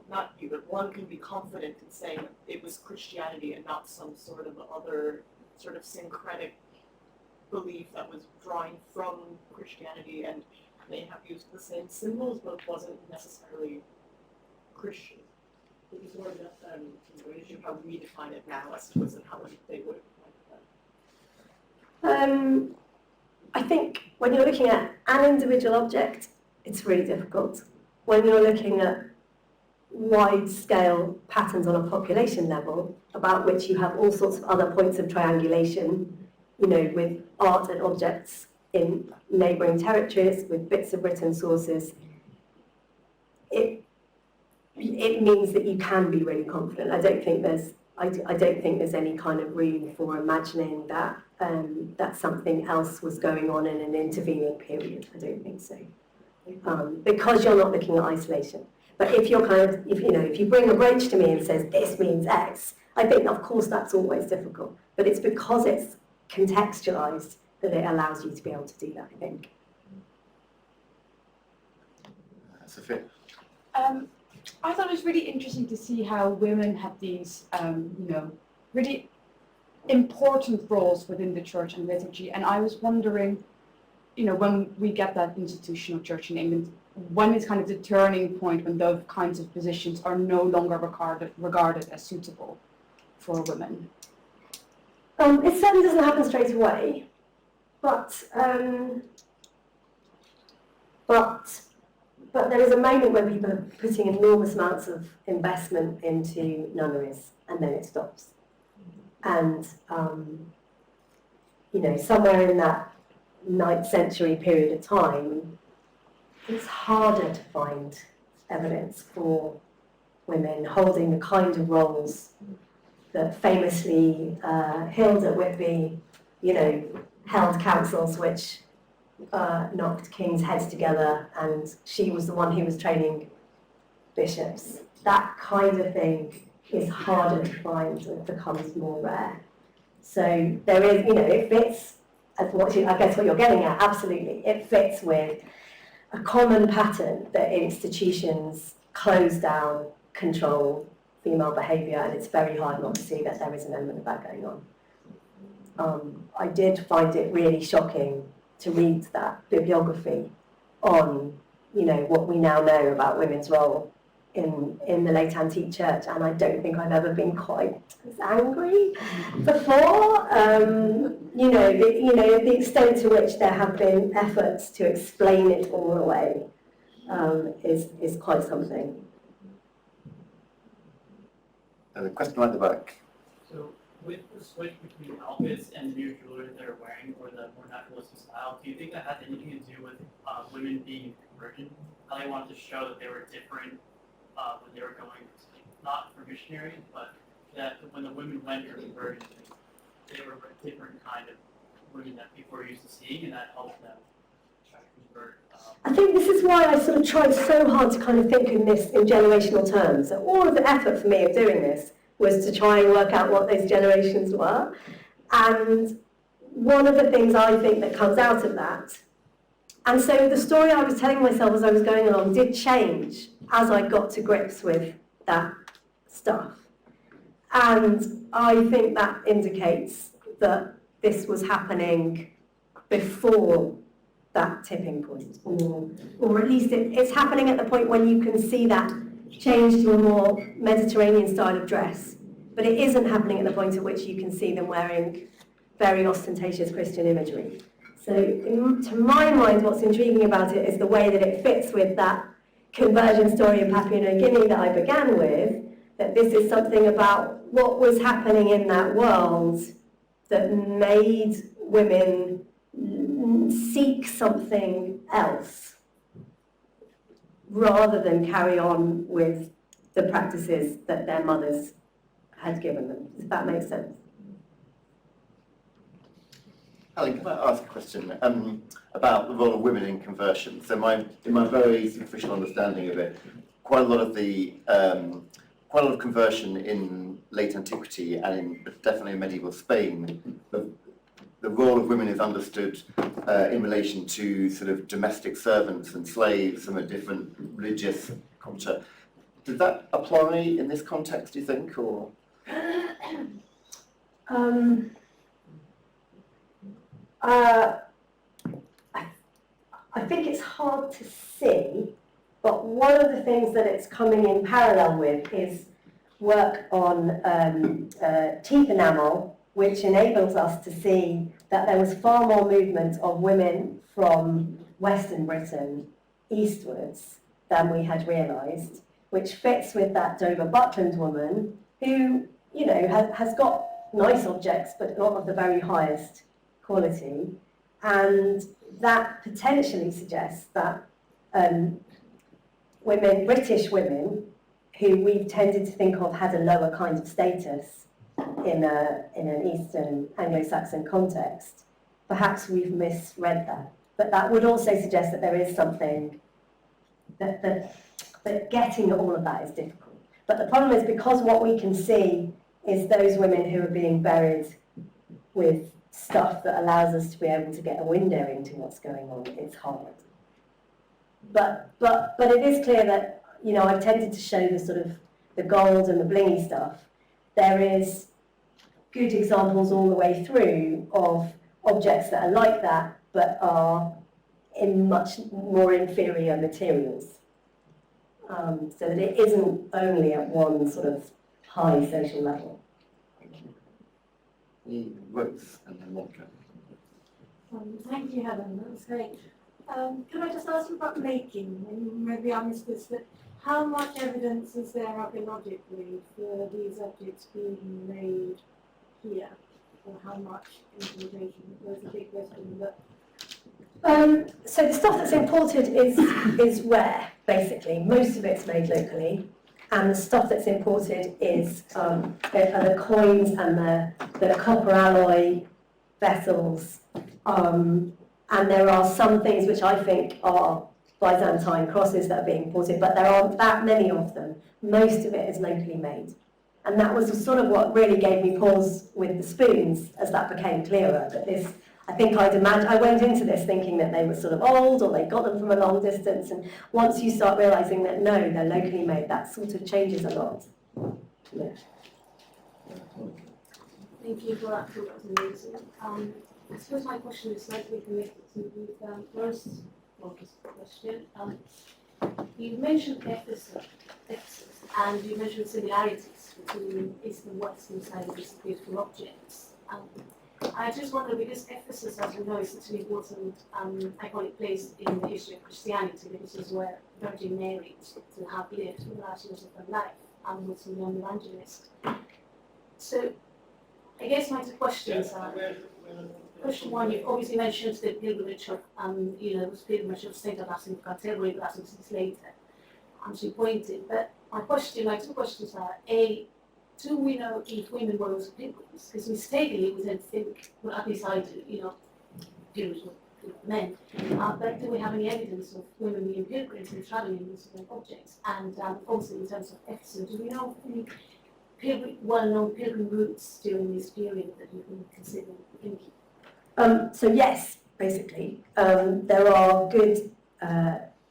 not you, but one can be confident in saying it was Christianity and not some sort of other sort of syncretic belief that was drawing from Christianity and may have used the same symbols but wasn't necessarily Christian. Because sort of how we define it now as to how they would have defined that. I think when you're looking at an individual object, it's really difficult. When you're looking at wide-scale patterns on a population level, about which you have all sorts of other points of triangulation, with art and objects in neighbouring territories, with bits of written sources, it means that you can be really confident. I don't think there's any kind of room for imagining that that something else was going on in an intervening period. I don't think so, because you're not looking at isolation. But if you're if you bring a brooch to me and says this means X, I think of course that's always difficult. But it's because it's contextualized that it allows you to be able to do that, I think. Sophia? I thought it was really interesting to see how women had these, really important roles within the church and liturgy. And I was wondering, when we get that institutional church in England, when is kind of the turning point when those kinds of positions are no longer regarded as suitable for women? It certainly doesn't happen straight away, but there is a moment when people are putting enormous amounts of investment into nunneries, and then it stops. And somewhere in that 9th century period of time, it's harder to find evidence for women holding the kind of roles that famously Hilda Whitby, held councils which knocked kings' heads together, and she was the one who was training bishops. That kind of thing is harder to find, it becomes more rare. So there is, it fits, I guess what you're getting at, absolutely. It fits with a common pattern that institutions close down, control female behaviour, and it's very hard not to see that there is an element of that going on. I did find it really shocking to read that bibliography on, what we now know about women's role in the late antique church, and I don't think I've ever been quite as angry before. The extent to which there have been efforts to explain it all away is quite something. The question right at the back. So, with the switch between outfits and the new jewelry that they're wearing, or the more naturalistic style, do you think that has anything to do with women being converted? How they wanted to show that they were different when they were going, not for missionaries, but that when the women went for conversion, they were a different kind of women that people were used to seeing, and that helped them try to convert. I think this is why I sort of tried so hard to kind of think in this in generational terms. So all of the effort for me of doing this was to try and work out what those generations were. And one of the things I think that comes out of that, and so the story I was telling myself as I was going along did change as I got to grips with that stuff. And I think that indicates that this was happening before that tipping point, or at least it's happening at the point when you can see that change to a more Mediterranean style of dress, but it isn't happening at the point at which you can see them wearing very ostentatious Christian imagery. So to my mind, what's intriguing about it is the way that it fits with that conversion story in Papua New Guinea that I began with, that this is something about what was happening in that world that made women seek something else rather than carry on with the practices that their mothers had given them. Does that make sense? Helen, can I ask a question about the role of women in conversion? So in my very superficial understanding of it, quite a lot of conversion in late antiquity and definitely in medieval Spain, the role of women is understood in relation to sort of domestic servants and slaves from a different religious culture. Does that apply in this context, do you think, or? I think it's hard to see, but one of the things that it's coming in parallel with is work on teeth enamel, which enables us to see that there was far more movement of women from Western Britain eastwards than we had realised, which fits with that Dover Buckland woman who, you know, has got nice objects but not of the very highest quality, and that potentially suggests that women, British women, who we've tended to think of had a lower kind of status in an Eastern Anglo-Saxon context, perhaps we've misread that. But that would also suggest that there is something that getting at all of that is difficult. But the problem is because what we can see is those women who are being buried with stuff that allows us to be able to get a window into what's going on, it's hard. But it is clear that, you know, I've tended to show the sort of the gold and the blingy stuff. There is good examples all the way through of objects that are like that, but are in much more inferior materials. So that it isn't only at one sort of high social level. Rose and then Monica. Thank you, Helen. That was great. Can I just ask you about making? And maybe I missed this, but how much evidence is there archaeologically for these objects being made here? Or how much implementation? There's a big question. But so the stuff that's imported is rare, basically. Most of it's made locally. And the stuff that's imported is are the coins and the copper alloy vessels. And there are some things which I think are Byzantine crosses that are being imported, but there aren't that many of them. Most of it is locally made. And that was sort of what really gave me pause with the spoons as that became clearer. That this, I think I went into this thinking that they were sort of old or they got them from a long distance, and once you start realising that no, they're locally made, that sort of changes a lot. Yeah. thank you for that. That was amazing. I suppose my question is slightly connected to the first question. You mentioned Ephesus, and you mentioned similarities between East and West inside of these beautiful objects. I just wonder, because Ephesus, as we know, is such an important iconic place in the history of Christianity, because it's where Virgin Mary is to have lived the last years of her life, and was a young evangelist. So, I guess my two questions are: question one, you've obviously mentioned the pilgrimage of, the pilgrimage of Saint Augustine of Canterbury, but that's later, as you pointed. But my two questions are: A, do we know if women were also pilgrims? Because mistakenly we tend to think, well, at least I do, pilgrims were men. But do we have any evidence of women being pilgrims and traveling with certain objects? And also in terms of Ephesus, do we know any well-known pilgrim routes during this period that you can consider thinking? So yes, basically, there are good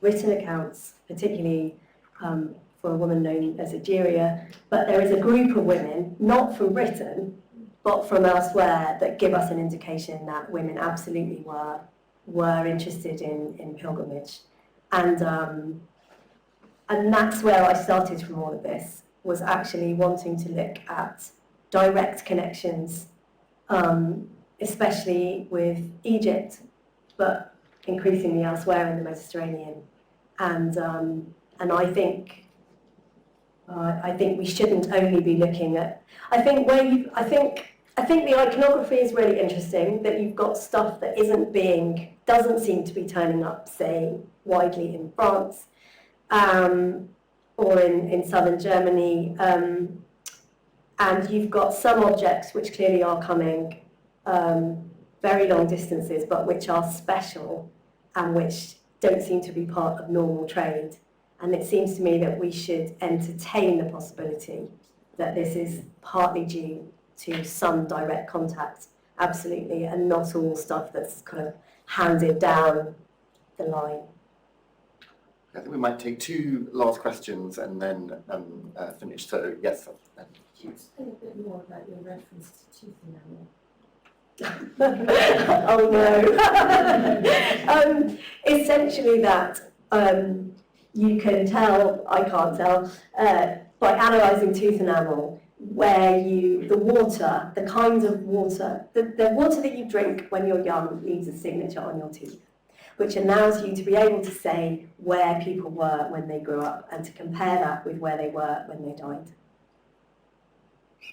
written accounts, particularly for a woman known as Egeria, but there is a group of women, not from Britain, but from elsewhere, that give us an indication that women absolutely were interested in pilgrimage. And that's where I started from all of this, was actually wanting to look at direct connections, especially with Egypt, but increasingly elsewhere in the Mediterranean. And I think we shouldn't only be looking at. I think the iconography is really interesting. That you've got stuff that doesn't seem to be turning up, say, widely in France, or in southern Germany, and you've got some objects which clearly are coming very long distances, but which are special and which don't seem to be part of normal trade. And it seems to me that we should entertain the possibility that this is partly due to some direct contact, absolutely, and not all stuff that's kind of handed down the line. I think we might take two last questions and then finish. So, yes. Can you explain a bit more about your reference to tooth enamel? Oh no. Essentially that you can tell, I can't tell, by analysing tooth enamel where the kinds of water, the water that you drink when you're young leaves a signature on your teeth, which allows you to be able to say where people were when they grew up and to compare that with where they were when they died.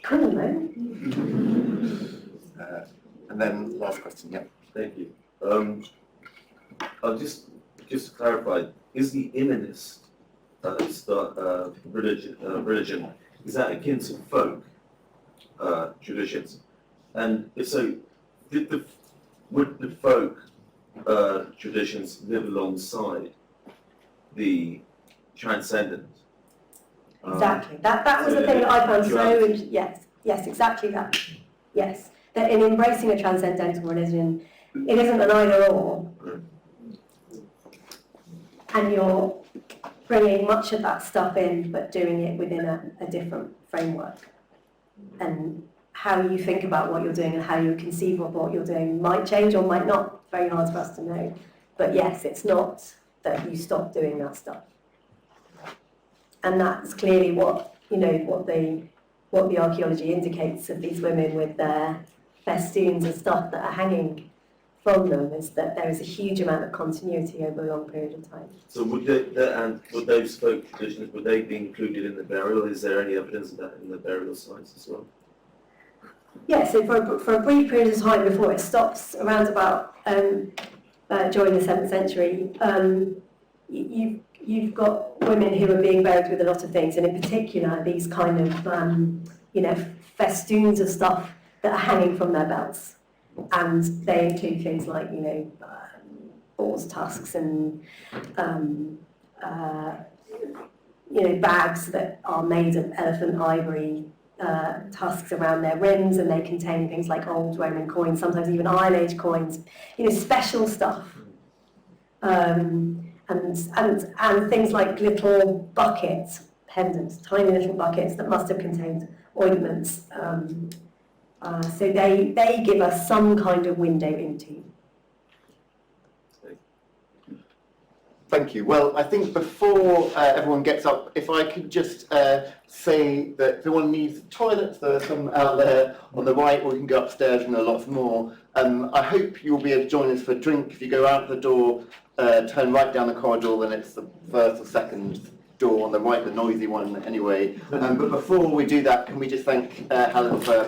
Cool, no? And then last question, yeah. Thank you. I'll just to clarify, is the immanist religion, is that akin to folk traditions? And if so, would the folk traditions live alongside the transcendent? Exactly. That was the thing that I found so yes, exactly that. Yes. That in embracing a transcendental religion, it isn't an either or. And you're bringing much of that stuff in, but doing it within a different framework. And how you think about what you're doing and how you conceive of what you're doing might change or might not. Very hard for us to know. But yes, it's not that you stop doing that stuff. And that's clearly what the archaeology indicates of these women with their festoons and stuff that are hanging from them, is that there is a huge amount of continuity over a long period of time. So would those folk traditions, would they be included in the burial? Is there any evidence of that in the burial sites as well? Yeah, so for a brief period of time before it stops, around about during the 7th century, you've got women who are being buried with a lot of things, and in particular these kind of festoons of stuff that are hanging from their belts, and they include things like boar's tusks and bags that are made of elephant ivory tusks around their rims, and they contain things like old Roman coins, sometimes even Iron Age coins, special stuff, and things like little buckets, pendants, tiny little buckets that must have contained ointments. So they give us some kind of window into. Thank you. Well, I think before everyone gets up, if I could just say that if anyone needs toilets, there are some out there on the right, or you can go upstairs and there are lots more. I hope you'll be able to join us for a drink. If you go out the door, turn right down the corridor, then it's the first or second door on the right, the noisy one anyway. But before we do that, can we just thank Helen for